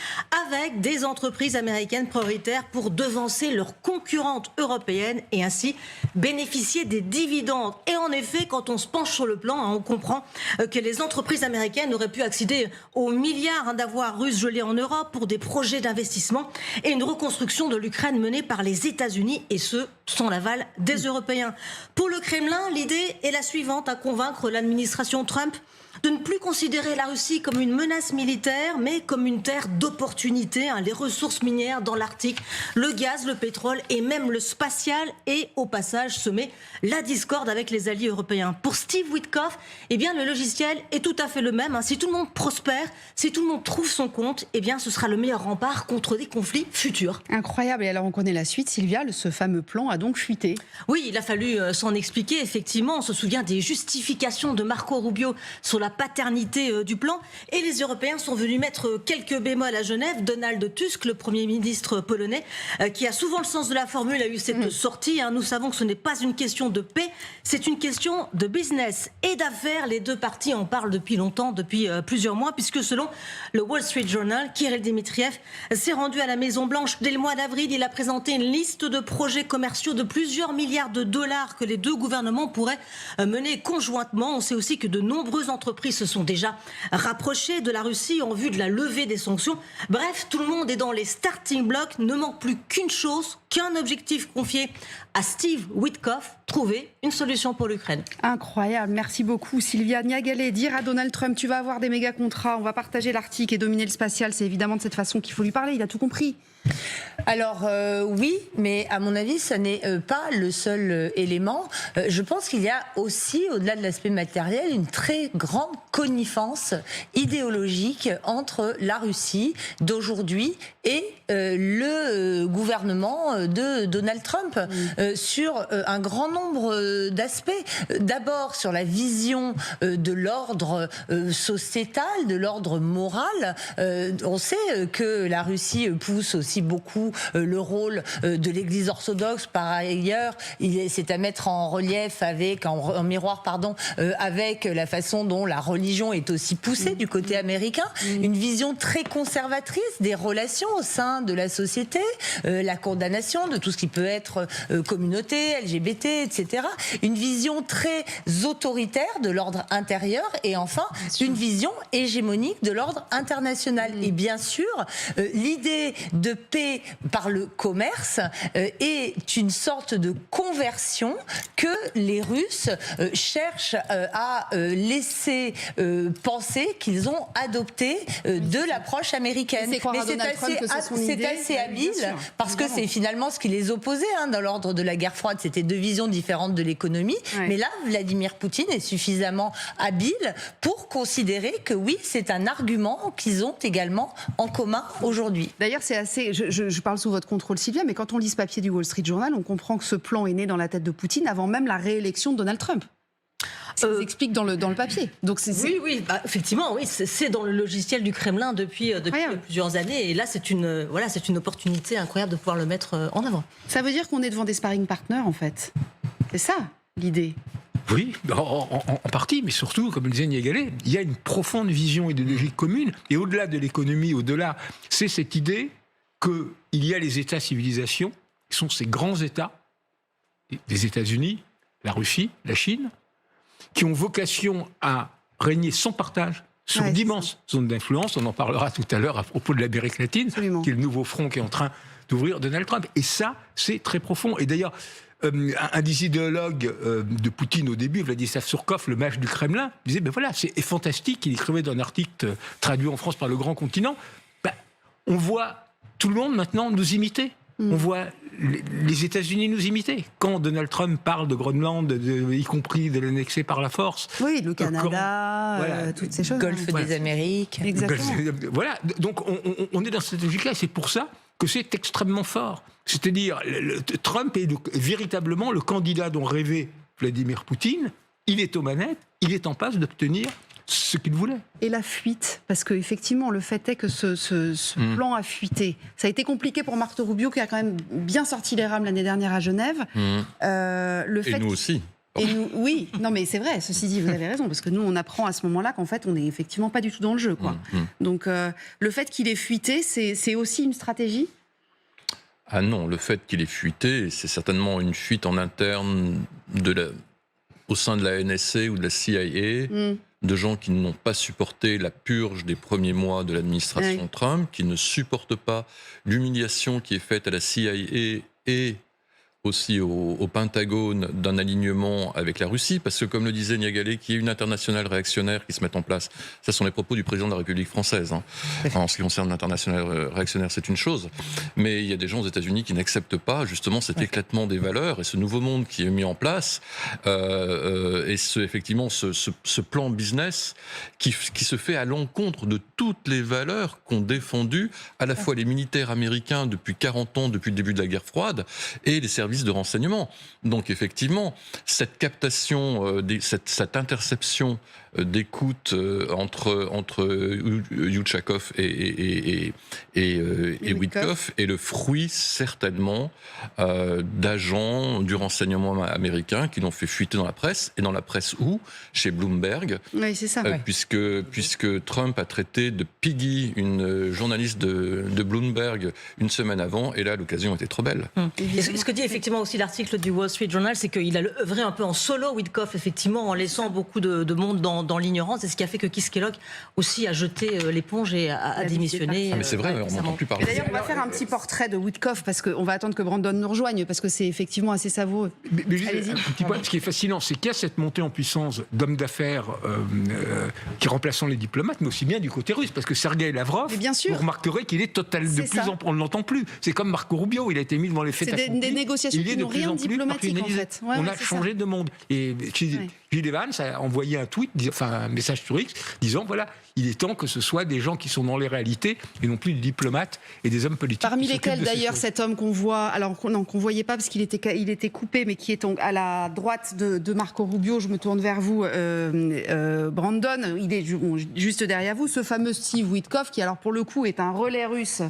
avec des entreprises américaines prioritaires pour devancer leurs concurrentes européennes et ainsi bénéficier des dividendes. Et en effet, quand on se penche sur le plan, on comprend que les entreprises américaines auraient pu accéder aux milliards d'avoirs russes gelés en Europe pour des projets d'investissement et une reconstruction de l'Ukraine menée par les États-Unis, et ce, sans l'aval des Européens. Pour le Kremlin, l'idée est la suivante, à convaincre l'administration Trump de ne plus considérer la Russie comme une menace militaire, mais comme une terre d'opportunités. Les ressources minières dans l'Arctique, le gaz, le pétrole et même le spatial, et au passage semer la discorde avec les alliés européens. Pour Steve Witkoff, le logiciel est tout à fait le même. Si tout le monde prospère, si tout le monde trouve son compte, ce sera le meilleur rempart contre des conflits futurs. Incroyable. Et alors on connaît la suite, Sylvia, ce fameux plan a donc fuité. Oui, il a fallu s'en expliquer, effectivement. On se souvient des justifications de Marco Rubio sur la paternité du plan, et les Européens sont venus mettre quelques bémols à Genève. Donald Tusk, le Premier ministre polonais, qui a souvent le sens de la formule, a eu cette sortie. Nous savons que ce n'est pas une question de paix, c'est une question de business et d'affaires. Les deux parties en parlent depuis longtemps, depuis plusieurs mois, puisque selon le Wall Street Journal, Kirill Dmitriev s'est rendu à la Maison-Blanche dès le mois d'avril. Il a présenté une liste de projets commerciaux de plusieurs milliards de dollars que les deux gouvernements pourraient mener conjointement. On sait aussi que de nombreuses entreprises se sont déjà rapprochées de la Russie en vue de la levée des sanctions. Bref, tout le monde est dans les starting blocks. Ne manque plus qu'une chose, qu'un objectif confié à Steve Witkoff, trouver une solution pour l'Ukraine. Incroyable, merci beaucoup Sylvia Niagalé. Dire à Donald Trump, tu vas avoir des méga contrats, on va partager l'Arctique et dominer le spatial, c'est évidemment de cette façon qu'il faut lui parler, il a tout compris. Alors oui, mais à mon avis, ça n'est pas le seul élément. Je pense qu'il y a aussi, au-delà de l'aspect matériel, une très grande connivence idéologique entre la Russie d'aujourd'hui et le gouvernement de Donald Trump sur un grand nombre d'aspects. D'abord sur la vision de l'ordre sociétal, de l'ordre moral. On sait que la Russie pousse aussi beaucoup le rôle de l'Église orthodoxe. Par ailleurs, c'est à mettre en relief en miroir, avec la façon dont la religion est aussi poussée du côté américain. Une vision très conservatrice des relations au sein de la société, la condamnation de tout ce qui peut être communauté, LGBT, etc. Une vision très autoritaire de l'ordre intérieur et enfin une vision hégémonique de l'ordre international. Et bien sûr, l'idée de paix par le commerce est une sorte de conversion que les Russes cherchent à laisser penser qu'ils ont adopté de l'approche américaine. Mais c'est assez habile parce que c'est finalement ce qui les opposait dans l'ordre de la guerre froide. C'était deux visions différentes de l'économie. Ouais. Mais là, Vladimir Poutine est suffisamment habile pour considérer que oui, c'est un argument qu'ils ont également en commun aujourd'hui. D'ailleurs, c'est assez... Je parle sous votre contrôle, Sylvia, mais quand on lit ce papier du Wall Street Journal, on comprend que ce plan est né dans la tête de Poutine avant même la réélection de Donald Trump. Ça s'explique dans le papier. Donc oui, effectivement, oui, c'est dans le logiciel du Kremlin depuis plusieurs années. Et là, c'est une opportunité incroyable de pouvoir le mettre en avant. Ça veut dire qu'on est devant des sparring partners, en fait. C'est ça, l'idée. Oui, en partie, mais surtout, comme le disait Niagalé, il y a une profonde vision idéologique commune. Et au-delà de l'économie, c'est cette idée qu'il y a les États-civilisations, qui sont ces grands États, les États-Unis, la Russie, la Chine, qui ont vocation à régner sans partage sur d'immenses zones d'influence. On en parlera tout à l'heure à propos de l'Amérique latine, qui est le nouveau front qui est en train d'ouvrir Donald Trump. Et ça, c'est très profond. Et d'ailleurs, Un des idéologues de Poutine au début, Vladislav Surkov, le mage du Kremlin, disait voilà, c'est fantastique. Il écrivait dans un article traduit en France par Le Grand Continent. On voit tout le monde maintenant nous imiter. On voit les États-Unis nous imiter. Quand Donald Trump parle de Groenland, y compris de l'annexer par la force. Oui, le Canada, toutes ces choses. Golfe des Amériques. Exactement. Voilà, donc on est dans cette logique-là, et c'est pour ça que c'est extrêmement fort. C'est-à-dire, Trump est véritablement le candidat dont rêvait Vladimir Poutine. Il est aux manettes, il est en passe d'obtenir ce qu'il voulait. Et la fuite, parce qu'effectivement, le fait est que ce plan a fuité. Ça a été compliqué pour Marco Rubio, qui a quand même bien sorti les rames l'année dernière à Genève. Et nous aussi. Oui, non mais c'est vrai, ceci dit, vous avez raison, parce que nous, on apprend à ce moment-là qu'en fait, on n'est effectivement pas du tout dans le jeu, quoi. Donc, le fait qu'il ait fuité, c'est aussi une stratégie ? Ah non, le fait qu'il ait fuité, c'est certainement une fuite en interne au sein de la NSA ou de la CIA, de gens qui n'ont pas supporté la purge des premiers mois de l'administration Trump, qui ne supportent pas l'humiliation qui est faite à la CIA et aussi au Pentagone d'un alignement avec la Russie, parce que comme le disait Niagalé, qu'il y ait une internationale réactionnaire qui se mette en place, ça sont les propos du président de la République française. En ce qui concerne l'internationale réactionnaire, c'est une chose, mais il y a des gens aux États-Unis qui n'acceptent pas justement cet éclatement des valeurs et ce nouveau monde qui est mis en place, et effectivement ce plan business qui se fait à l'encontre de toutes les valeurs qu'ont défendues à la fois les militaires américains depuis 40 ans, depuis le début de la guerre froide, et les services de renseignement. Donc effectivement, cette captation, cette interception d'écoute entre Yushakov et Witkoff est le fruit certainement d'agents du renseignement américain qui l'ont fait fuiter dans la presse, et dans la presse où ? Chez Bloomberg, c'est ça, puisque Trump a traité de piggy une journaliste de Bloomberg une semaine avant, et là l'occasion était trop belle. Et ce que dit effectivement aussi l'article du Wall Street Journal, c'est qu'il a œuvré un peu en solo, Witkoff, effectivement, en laissant beaucoup de monde dans l'ignorance, et ce qui a fait que Keith Kellogg aussi a jeté l'éponge et a démissionné. Mais c'est vrai, on n'entend plus parler. D'ailleurs, on va faire un petit portrait de Witkoff, parce qu'on va attendre que Brandon nous rejoigne, parce que c'est effectivement assez savoureux. Allez-y. Un petit point, ce qui est fascinant, c'est qu'il y a cette montée en puissance d'hommes d'affaires qui remplaçant les diplomates, mais aussi bien du côté russe, parce que Sergei Lavrov, vous remarquerez qu'il est on ne l'entend plus. C'est comme Marco Rubio, il a été mis devant les faits accomplis. C'est des négociations qui n'ont rien de diplomatique, en fait. On a changé de monde. Et Jill Evans a envoyé un tweet, un message sur X, disant voilà, il est temps que ce soit des gens qui sont dans les réalités et non plus des diplomates et des hommes politiques. Parmi lesquels d'ailleurs cet homme qu'on voit, alors qu'on voyait pas parce qu'il était coupé, mais qui est à la droite de Marco Rubio. Je me tourne vers vous, Brandon. Il est juste derrière vous, ce fameux Steve Witkoff, qui alors pour le coup est un relais russe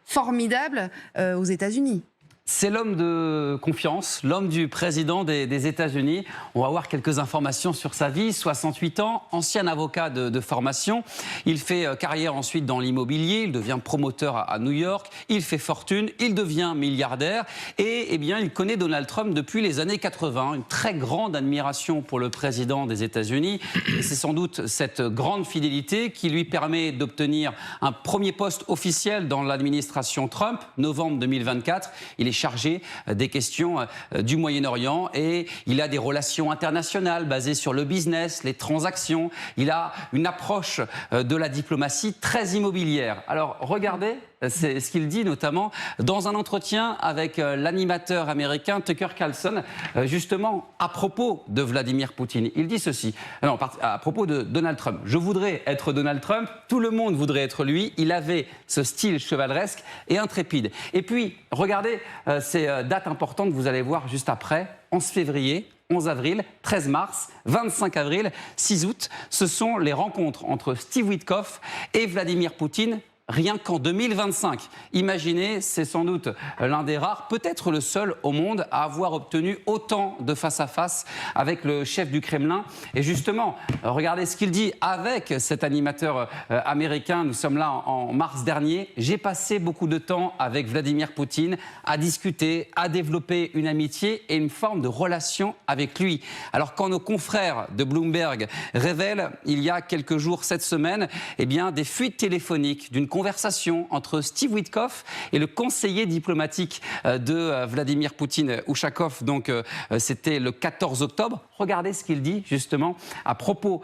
formidable aux États-Unis. C'est l'homme de confiance, l'homme du président des États-Unis. On va voir quelques informations sur sa vie. 68 ans, ancien avocat de formation. Il fait carrière ensuite dans l'immobilier. Il devient promoteur à New York. Il fait fortune. Il devient milliardaire. Et il connaît Donald Trump depuis les années 80. Une très grande admiration pour le président des États-Unis. Et c'est sans doute cette grande fidélité qui lui permet d'obtenir un premier poste officiel dans l'administration Trump, novembre 2024. Il est chargé des questions du Moyen-Orient et il a des relations internationales basées sur le business, les transactions. Il a une approche de la diplomatie très immobilière. Alors regardez, c'est ce qu'il dit notamment dans un entretien avec l'animateur américain Tucker Carlson, justement à propos de Vladimir Poutine. Il dit ceci, à propos de Donald Trump. Je voudrais être Donald Trump, tout le monde voudrait être lui. Il avait ce style chevaleresque et intrépide. Et puis, regardez ces dates importantes que vous allez voir juste après. 11 février, 11 avril, 13 mars, 25 avril, 6 août. Ce sont les rencontres entre Steve Witkoff et Vladimir Poutine. Rien qu'en 2025. Imaginez, c'est sans doute l'un des rares, peut-être le seul au monde à avoir obtenu autant de face-à-face avec le chef du Kremlin. Et justement, regardez ce qu'il dit avec cet animateur américain. Nous sommes là en mars dernier. J'ai passé beaucoup de temps avec Vladimir Poutine à discuter, à développer une amitié et une forme de relation avec lui. Alors quand nos confrères de Bloomberg révèlent, il y a quelques jours, cette semaine, des fuites téléphoniques d'une conversation entre Steve Witkoff et le conseiller diplomatique de Vladimir Poutine, Ushakov. Donc, c'était le 14 octobre. Regardez ce qu'il dit justement à propos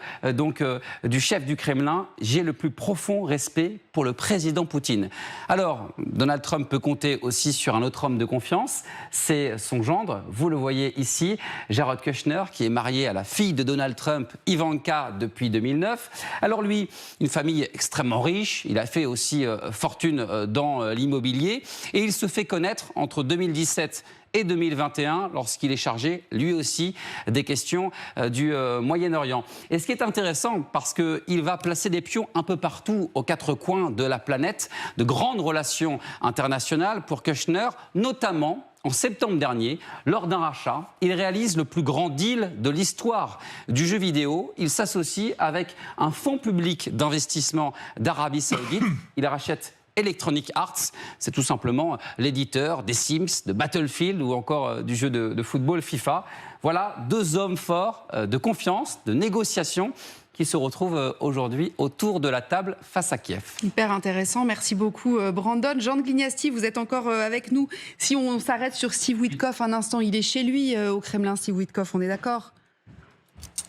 du chef du Kremlin. J'ai le plus profond respect pour le président Poutine. Alors, Donald Trump peut compter aussi sur un autre homme de confiance, c'est son gendre. Vous le voyez ici, Jared Kushner, qui est marié à la fille de Donald Trump, Ivanka, depuis 2009. Alors lui, une famille extrêmement riche, il a fait aussi fortune dans l'immobilier et il se fait connaître entre 2017 et 2021, lorsqu'il est chargé, lui aussi, des questions du Moyen-Orient. Et ce qui est intéressant, parce qu'il va placer des pions un peu partout, aux quatre coins de la planète, de grandes relations internationales pour Kushner, notamment en septembre dernier, lors d'un rachat, il réalise le plus grand deal de l'histoire du jeu vidéo. Il s'associe avec un fonds public d'investissement d'Arabie Saoudite. Il rachète Electronic Arts, c'est tout simplement l'éditeur des Sims, de Battlefield ou encore du jeu de football FIFA. Voilà deux hommes forts de confiance, de négociation qui se retrouvent aujourd'hui autour de la table face à Kiev. Hyper intéressant, merci beaucoup Brandon. Jean de Glignasti, vous êtes encore avec nous. Si on s'arrête sur Steve Witkoff un instant, il est chez lui au Kremlin, Steve Witkoff, on est d'accord?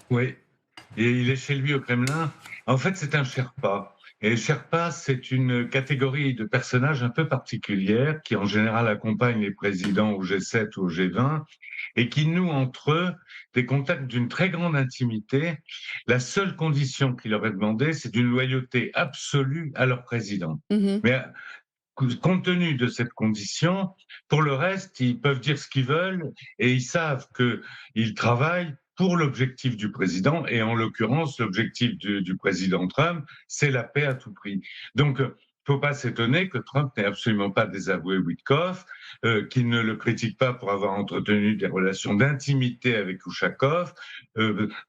Oui, et il est chez lui au Kremlin. En fait, c'est un Sherpa. Et Sherpa, c'est une catégorie de personnages un peu particulière qui, en général, accompagnent les présidents au G7 ou au G20 et qui nouent entre eux des contacts d'une très grande intimité. La seule condition qu'il leur est demandée, c'est d'une loyauté absolue à leur président. Mais compte tenu de cette condition, pour le reste, ils peuvent dire ce qu'ils veulent et ils savent qu'ils travaillent pour l'objectif du président, et en l'occurrence, l'objectif du président Trump, c'est la paix à tout prix. Donc, il ne faut pas s'étonner que Trump n'ait absolument pas désavoué Witkoff, qu'il ne le critique pas pour avoir entretenu des relations d'intimité avec Ushakov,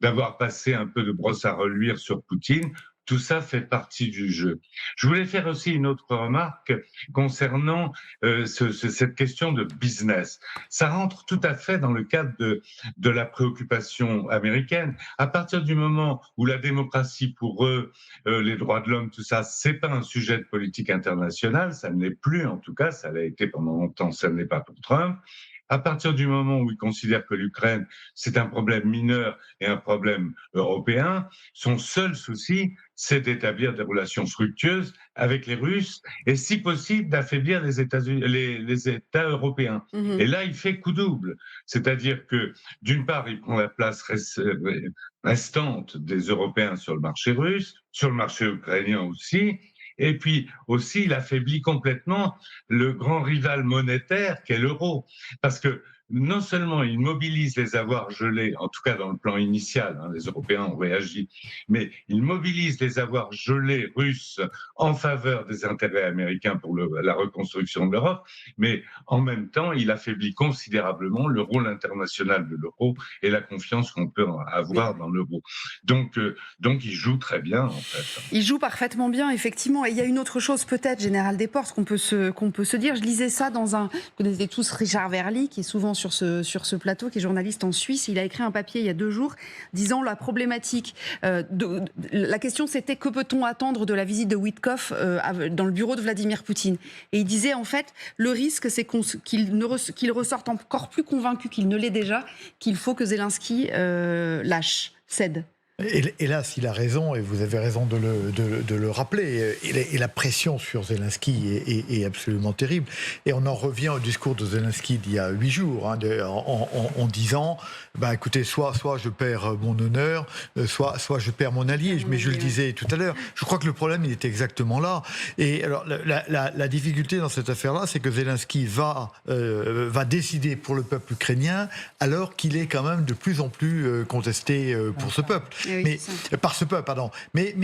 d'avoir passé un peu de brosse à reluire sur Poutine. Tout ça fait partie du jeu. Je voulais faire aussi une autre remarque concernant cette question de business. Ça rentre tout à fait dans le cadre de la préoccupation américaine. À partir du moment où la démocratie pour eux, les droits de l'homme, tout ça, c'est pas un sujet de politique internationale, ça ne l'est plus en tout cas, ça l'a été pendant longtemps, ça ne l'est pas pour Trump. À partir du moment où il considère que l'Ukraine, c'est un problème mineur et un problème européen, son seul souci, c'est d'établir des relations fructueuses avec les Russes et, si possible, d'affaiblir les États européens. Et là, il fait coup double. C'est-à-dire que, d'une part, il prend la place restante des Européens sur le marché russe, sur le marché ukrainien aussi. Et puis aussi, il affaiblit complètement le grand rival monétaire qu'est l'euro. Parce que non seulement il mobilise les avoirs gelés, en tout cas dans le plan initial, les Européens ont réagi, mais il mobilise les avoirs gelés russes en faveur des intérêts américains pour la reconstruction de l'Europe, mais en même temps, il affaiblit considérablement le rôle international de l'euro et la confiance qu'on peut avoir dans l'euro. Donc il joue très bien, en fait. Il joue parfaitement bien, effectivement. Et il y a une autre chose, peut-être, Général Desportes, qu'on peut se dire. Je lisais ça dans un... Vous connaissez tous Richard Verly, qui est souvent sur ce plateau, qui est journaliste en Suisse. Il a écrit un papier il y a 2 jours disant la problématique. La question, c'était que peut-on attendre de la visite de Witkoff dans le bureau de Vladimir Poutine. Et il disait, en fait, le risque, c'est qu'il ressorte encore plus convaincu qu'il ne l'est déjà, qu'il faut que Zelensky cède. Hélas, il a raison, et vous avez raison de le rappeler. Et la pression sur Zelensky est absolument terrible. Et on en revient au discours de Zelensky d'il y a 8 jours, en disant, écoutez, soit je perds mon honneur, soit je perds mon allié. Mais je le disais tout à l'heure, je crois que le problème, il est exactement là. Et alors, la difficulté dans cette affaire-là, c'est que Zelensky va décider pour le peuple ukrainien, alors qu'il est quand même de plus en plus contesté pour ce peuple. Oui, par ce peuple, pardon. Mais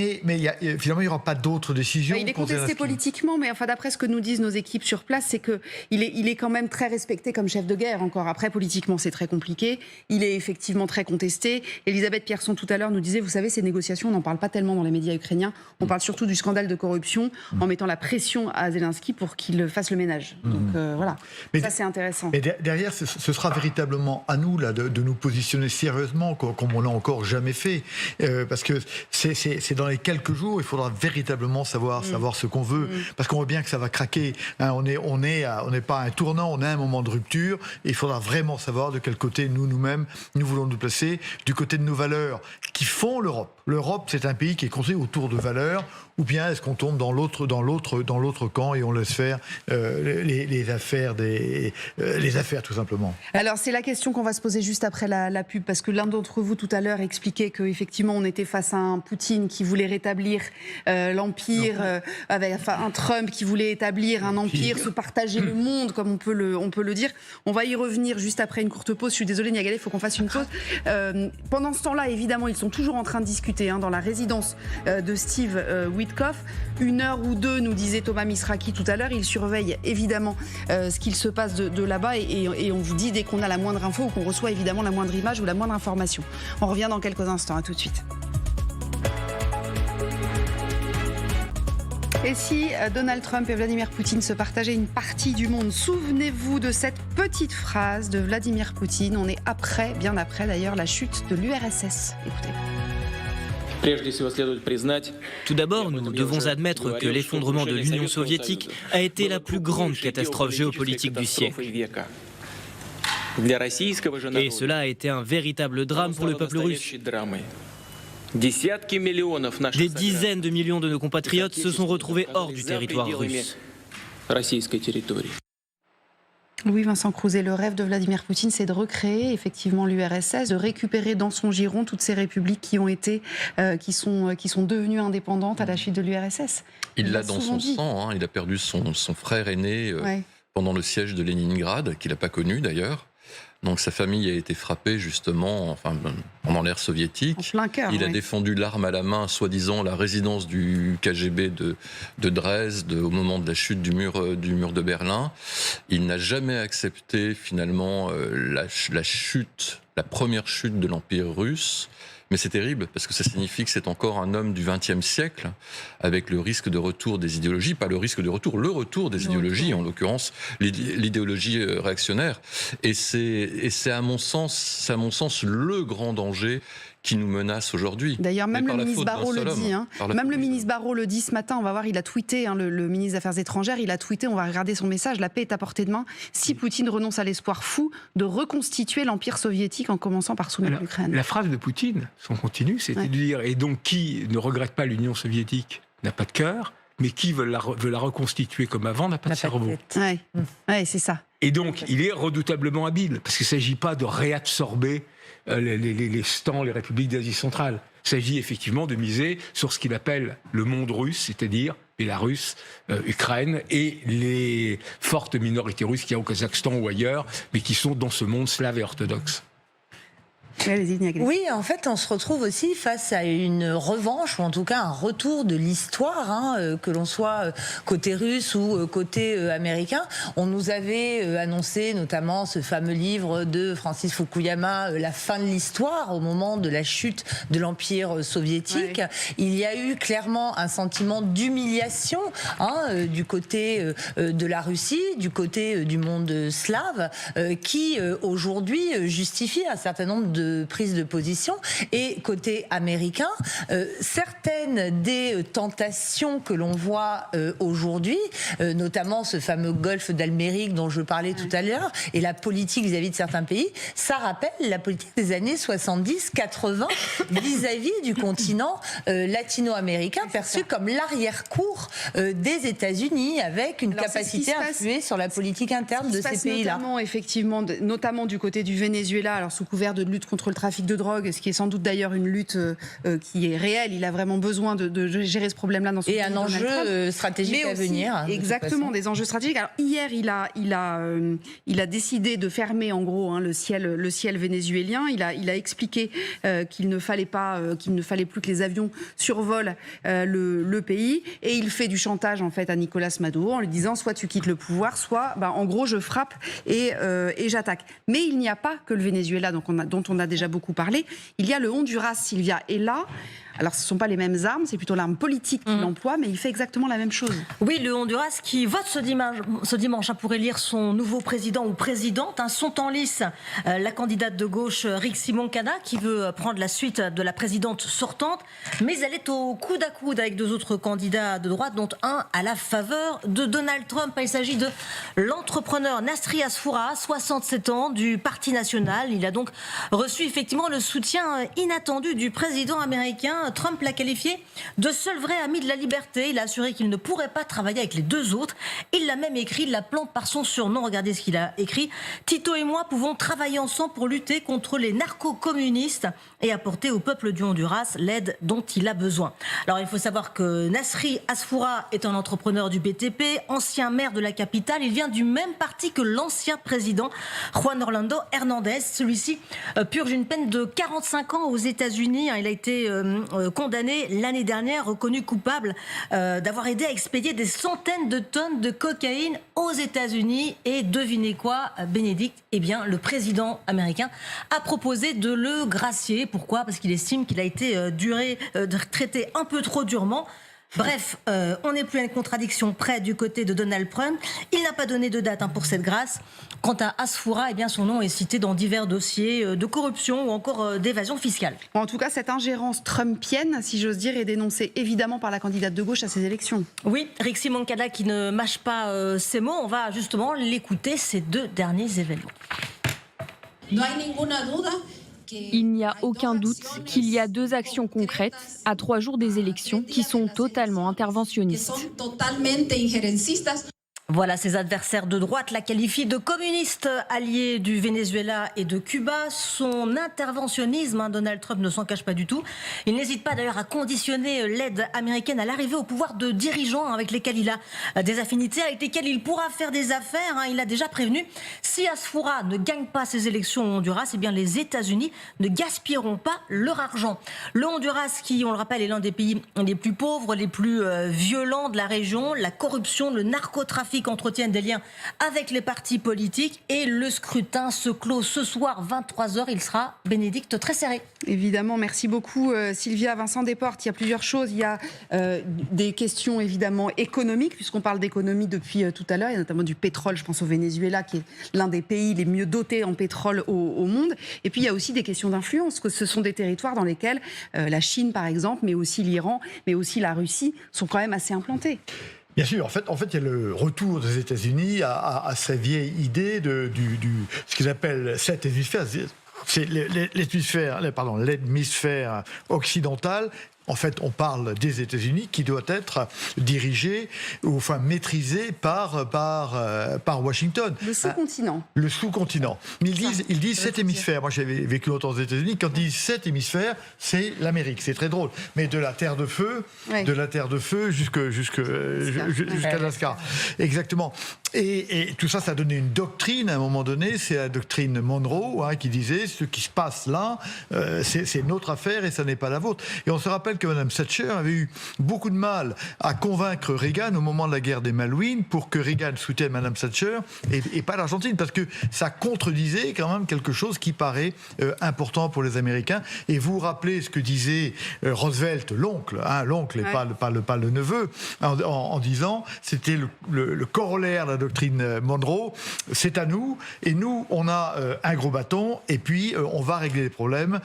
finalement, il n'y aura pas d'autres décisions. Il est contesté politiquement, mais enfin, d'après ce que nous disent nos équipes sur place, c'est qu'il est quand même très respecté comme chef de guerre. Encore après, politiquement, c'est très compliqué. Il est effectivement très contesté. Elisabeth Pierson, tout à l'heure, nous disait, vous savez, ces négociations, on n'en parle pas tellement dans les médias ukrainiens. On parle surtout du scandale de corruption, en mettant la pression à Zelensky pour qu'il fasse le ménage. Donc voilà, ça c'est intéressant. Mais derrière, ce sera véritablement à nous là, de nous positionner sérieusement, comme on l'a encore jamais fait. parce que c'est dans les quelques jours, il faudra véritablement savoir ce qu'on veut, parce qu'on voit bien que ça va craquer. Hein, on n'est pas à un tournant, on est à un moment de rupture, et il faudra vraiment savoir de quel côté nous-mêmes, nous voulons nous placer, du côté de nos valeurs qui font l'Europe. L'Europe, c'est un pays qui est construit autour de valeurs, ou bien est-ce qu'on tombe dans l'autre camp et on laisse faire les affaires tout simplement. Alors c'est la question qu'on va se poser juste après la pub, parce que l'un d'entre vous tout à l'heure expliquait qu'effectivement on était face à un Poutine qui voulait rétablir l'empire, avec un Trump qui voulait établir un empire, se partager le monde comme on peut le dire. On va y revenir juste après une courte pause. Je suis désolée Niagalé, il faut qu'on fasse une pause. Pendant ce temps-là, évidemment, ils sont toujours en train de discuter dans la résidence de Steve Witkoff. 1 heure ou 2, nous disait Thomas Misraki tout à l'heure. Il surveille évidemment ce qu'il se passe de là-bas et on vous dit dès qu'on a la moindre info ou qu'on reçoit évidemment la moindre image ou la moindre information. On revient dans quelques instants, à tout de suite. Et si Donald Trump et Vladimir Poutine se partageaient une partie du monde? Souvenez-vous de cette petite phrase de Vladimir Poutine. On est bien après d'ailleurs, la chute de l'URSS. Écoutez. Tout d'abord, nous devons admettre que l'effondrement de l'Union soviétique a été la plus grande catastrophe géopolitique du siècle. Et cela a été un véritable drame pour le peuple russe. Des dizaines de millions de nos compatriotes se sont retrouvés hors du territoire russe. Louis-Vincent Crouzet, le rêve de Vladimir Poutine, c'est de recréer effectivement l'URSS, de récupérer dans son giron toutes ces républiques qui sont devenues indépendantes à la chute de l'URSS. Il l'a dans son sang, il a perdu son frère aîné pendant le siège de Leningrad, qu'il n'a pas connu d'ailleurs. Donc sa famille a été frappée justement pendant l'ère soviétique. En plein cœur, il a défendu l'arme à la main, soi-disant la résidence du KGB de Dresde au moment de la chute du mur de Berlin. Il n'a jamais accepté finalement la première chute de l'Empire russe. Mais c'est terrible, parce que ça signifie que c'est encore un homme du XXe siècle, avec le risque de retour des idéologies, pas le risque de retour, le retour des idéologies, en l'occurrence l'idéologie réactionnaire. Et c'est à mon sens le grand danger qui nous menace aujourd'hui. D'ailleurs, même le ministre Barrot le dit. Même le ministre Barrot le dit ce matin. On va voir, il a tweeté, le ministre des Affaires étrangères, il a tweeté, on va regarder son message, la paix est à portée de main. Si Poutine renonce à l'espoir fou de reconstituer l'Empire soviétique en commençant par soumettre l'Ukraine. La phrase de Poutine, son continu, c'était de dire, et donc qui ne regrette pas l'Union soviétique n'a pas de cœur, mais qui veut la reconstituer comme avant n'a pas de cerveau. Ouais, c'est ça. Et donc, il est redoutablement habile, parce qu'il ne s'agit pas de réabsorber les stans, les républiques d'Asie centrale. Il s'agit effectivement de miser sur ce qu'il appelle le monde russe, c'est-à-dire Bélarus, Ukraine et les fortes minorités russes qu'il y a au Kazakhstan ou ailleurs, mais qui sont dans ce monde slave et orthodoxe. Oui, en fait, on se retrouve aussi face à une revanche, ou en tout cas un retour de l'histoire, que l'on soit côté russe ou côté américain. On nous avait annoncé notamment ce fameux livre de Francis Fukuyama, La fin de l'histoire, au moment de la chute de l'Empire soviétique. Ouais. Il y a eu clairement un sentiment d'humiliation du côté de la Russie, du côté du monde slave, qui aujourd'hui justifie un certain nombre de prise de position. Et côté américain, certaines des tentations que l'on voit aujourd'hui, notamment ce fameux golfe d'Almérique dont je parlais tout à l'heure, et la politique vis-à-vis de certains pays, ça rappelle la politique des années 70-80 vis-à-vis du continent latino-américain, perçu comme l'arrière-cour des États-Unis, avec une capacité à influer sur la politique interne de ces pays-là. Notamment du côté du Venezuela, alors sous couvert de lutte contre le trafic de drogue, ce qui est sans doute d'ailleurs une lutte qui est réelle. Il a vraiment besoin de gérer ce problème-là dans son pays. Et un enjeu stratégique à venir. Exactement, des enjeux stratégiques. Alors hier, il a décidé de fermer en gros le ciel vénézuélien. Il a expliqué qu'il ne fallait plus que les avions survolent le pays, et il fait du chantage en fait à Nicolas Maduro en lui disant soit tu quittes le pouvoir, soit en gros je frappe et j'attaque. Mais il n'y a pas que le Venezuela dont on a déjà beaucoup parlé. Il y a le Honduras, Sylvia. Et là, Alors ce ne sont pas les mêmes armes, c'est plutôt l'arme politique qu'il emploie, mais il fait exactement la même chose. Oui, le Honduras qui vote ce dimanche pour élire son nouveau président ou présidente. Sont en lice la candidate de gauche Rixi Moncada qui veut prendre la suite de la présidente sortante, mais elle est au coude à coude avec 2 autres candidats de droite, dont un à la faveur de Donald Trump. Il s'agit de l'entrepreneur Nasri Asfoura, 67 ans, du Parti national. Il a donc reçu effectivement le soutien inattendu du président américain. Trump l'a qualifié de seul vrai ami de la liberté. Il a assuré qu'il ne pourrait pas travailler avec les 2 autres. Il l'a même écrit, il l'appelant par son surnom. Regardez ce qu'il a écrit. Tito et moi pouvons travailler ensemble pour lutter contre les narco-communistes et apporter au peuple du Honduras l'aide dont il a besoin. Alors il faut savoir que Nasri Asfoura est un entrepreneur du BTP, ancien maire de la capitale. Il vient du même parti que l'ancien président Juan Orlando Hernandez. Celui-ci purge une peine de 45 ans aux États-Unis. Il a été condamné l'année dernière, reconnu coupable d'avoir aidé à expédier des centaines de tonnes de cocaïne aux États-Unis. Et devinez quoi, Bénédicte? Eh bien, le président américain a proposé de le gracier. Pourquoi? Parce qu'il estime qu'il a été traité un peu trop durement. Bref, on n'est plus à une contradiction près du côté de Donald Trump. Il n'a pas donné de date pour cette grâce. Quant à Asfoura, eh bien, son nom est cité dans divers dossiers de corruption ou encore d'évasion fiscale. En tout cas, cette ingérence trumpienne, si j'ose dire, est dénoncée évidemment par la candidate de gauche à ces élections. Oui, Rixi Moncada qui ne mâche pas ses mots. On va justement l'écouter, ces 2 derniers événements. Il n'y a aucun doute qu'il y a 2 actions concrètes à 3 jours des élections qui sont totalement interventionnistes. Voilà, ses adversaires de droite la qualifient de communiste allié du Venezuela et de Cuba. Son interventionnisme, Donald Trump ne s'en cache pas du tout. Il n'hésite pas d'ailleurs à conditionner l'aide américaine à l'arrivée au pouvoir de dirigeants avec lesquels il a des affinités, avec lesquels il pourra faire des affaires. Il a déjà prévenu, si Asfoura ne gagne pas ses élections au Honduras, eh bien les États-Unis ne gaspilleront pas leur argent. Le Honduras, qui, on le rappelle, est l'un des pays les plus pauvres, les plus violents de la région. La corruption, le narcotrafic entretiennent des liens avec les partis politiques et le scrutin se clôt ce soir 23h. Il sera, Bénédicte, très serré. Évidemment, merci beaucoup Sylvia. Vincent Desportes, il y a plusieurs choses. Il y a des questions évidemment économiques, puisqu'on parle d'économie depuis tout à l'heure. Il y a notamment du pétrole, je pense au Venezuela, qui est l'un des pays les mieux dotés en pétrole au monde. Et puis il y a aussi des questions d'influence, que ce sont des territoires dans lesquels la Chine, par exemple, mais aussi l'Iran, mais aussi la Russie, sont quand même assez implantés. Bien sûr, en fait, il y a le retour des États-Unis à sa vieille idée de ce qu'ils appellent 7 hémisphères. C'est l'hémisphère occidental. En fait, on parle des États-Unis qui doit être dirigé, ou enfin maîtrisé par Washington. Le sous-continent. Le sous-continent. Mais ils disent 7 hémisphères. Moi, j'avais vécu longtemps aux États-Unis. Quand ils disent 7 hémisphères, c'est l'Amérique. C'est très drôle. Mais de la terre de feu, jusqu'à Alaska. Exactement. Et tout ça, ça a donné une doctrine à un moment donné. C'est la doctrine Monroe qui disait ce qui se passe là, c'est notre affaire et ça n'est pas la vôtre. Et on se rappelle que Mme Thatcher avait eu beaucoup de mal à convaincre Reagan au moment de la guerre des Malouines pour que Reagan soutienne Mme Thatcher et pas l'Argentine, parce que ça contredisait quand même quelque chose qui paraît important pour les Américains. Et vous vous rappelez ce que disait Roosevelt, l'oncle et pas le neveu, en disant, c'était le corollaire de la doctrine Monroe, c'est à nous, et nous, on a un gros bâton, et puis on va régler les problèmes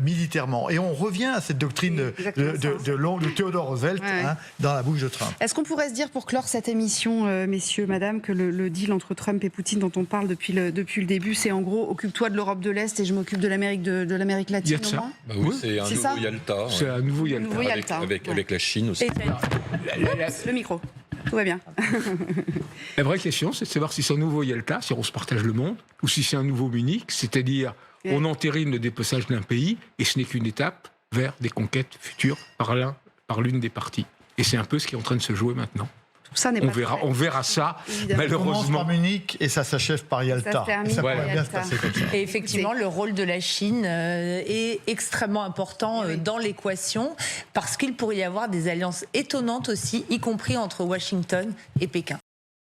militairement. Et on revient à cette doctrine de Theodore Roosevelt dans la bouche de Trump. Est-ce qu'on pourrait se dire, pour clore cette émission, messieurs, madame, que le deal entre Trump et Poutine dont on parle depuis le début, c'est en gros, occupe-toi de l'Europe de l'Est et je m'occupe de l'Amérique latine, Il y a de ça. au moins Oui, c'est un nouveau Yalta. C'est un nouveau Yalta. Avec la Chine aussi. Le micro. Tout va bien. La vraie question, c'est de savoir si c'est un nouveau Yalta, si on se partage le monde, ou si c'est un nouveau Munich, c'est-à-dire on entérine le dépeçage d'un pays et ce n'est qu'une étape vers des conquêtes futures par l'une des parties. Et c'est un peu ce qui est en train de se jouer maintenant. Tout ça n'est on verra ça, évidemment. malheureusement. Ça commence par Munich et ça s'achève par Yalta. Ça se termine ça par pourrait bien Yalta. se passer comme ça. Et effectivement, le rôle de la Chine est extrêmement important dans l'équation, parce qu'il pourrait y avoir des alliances étonnantes aussi, y compris entre Washington et Pékin.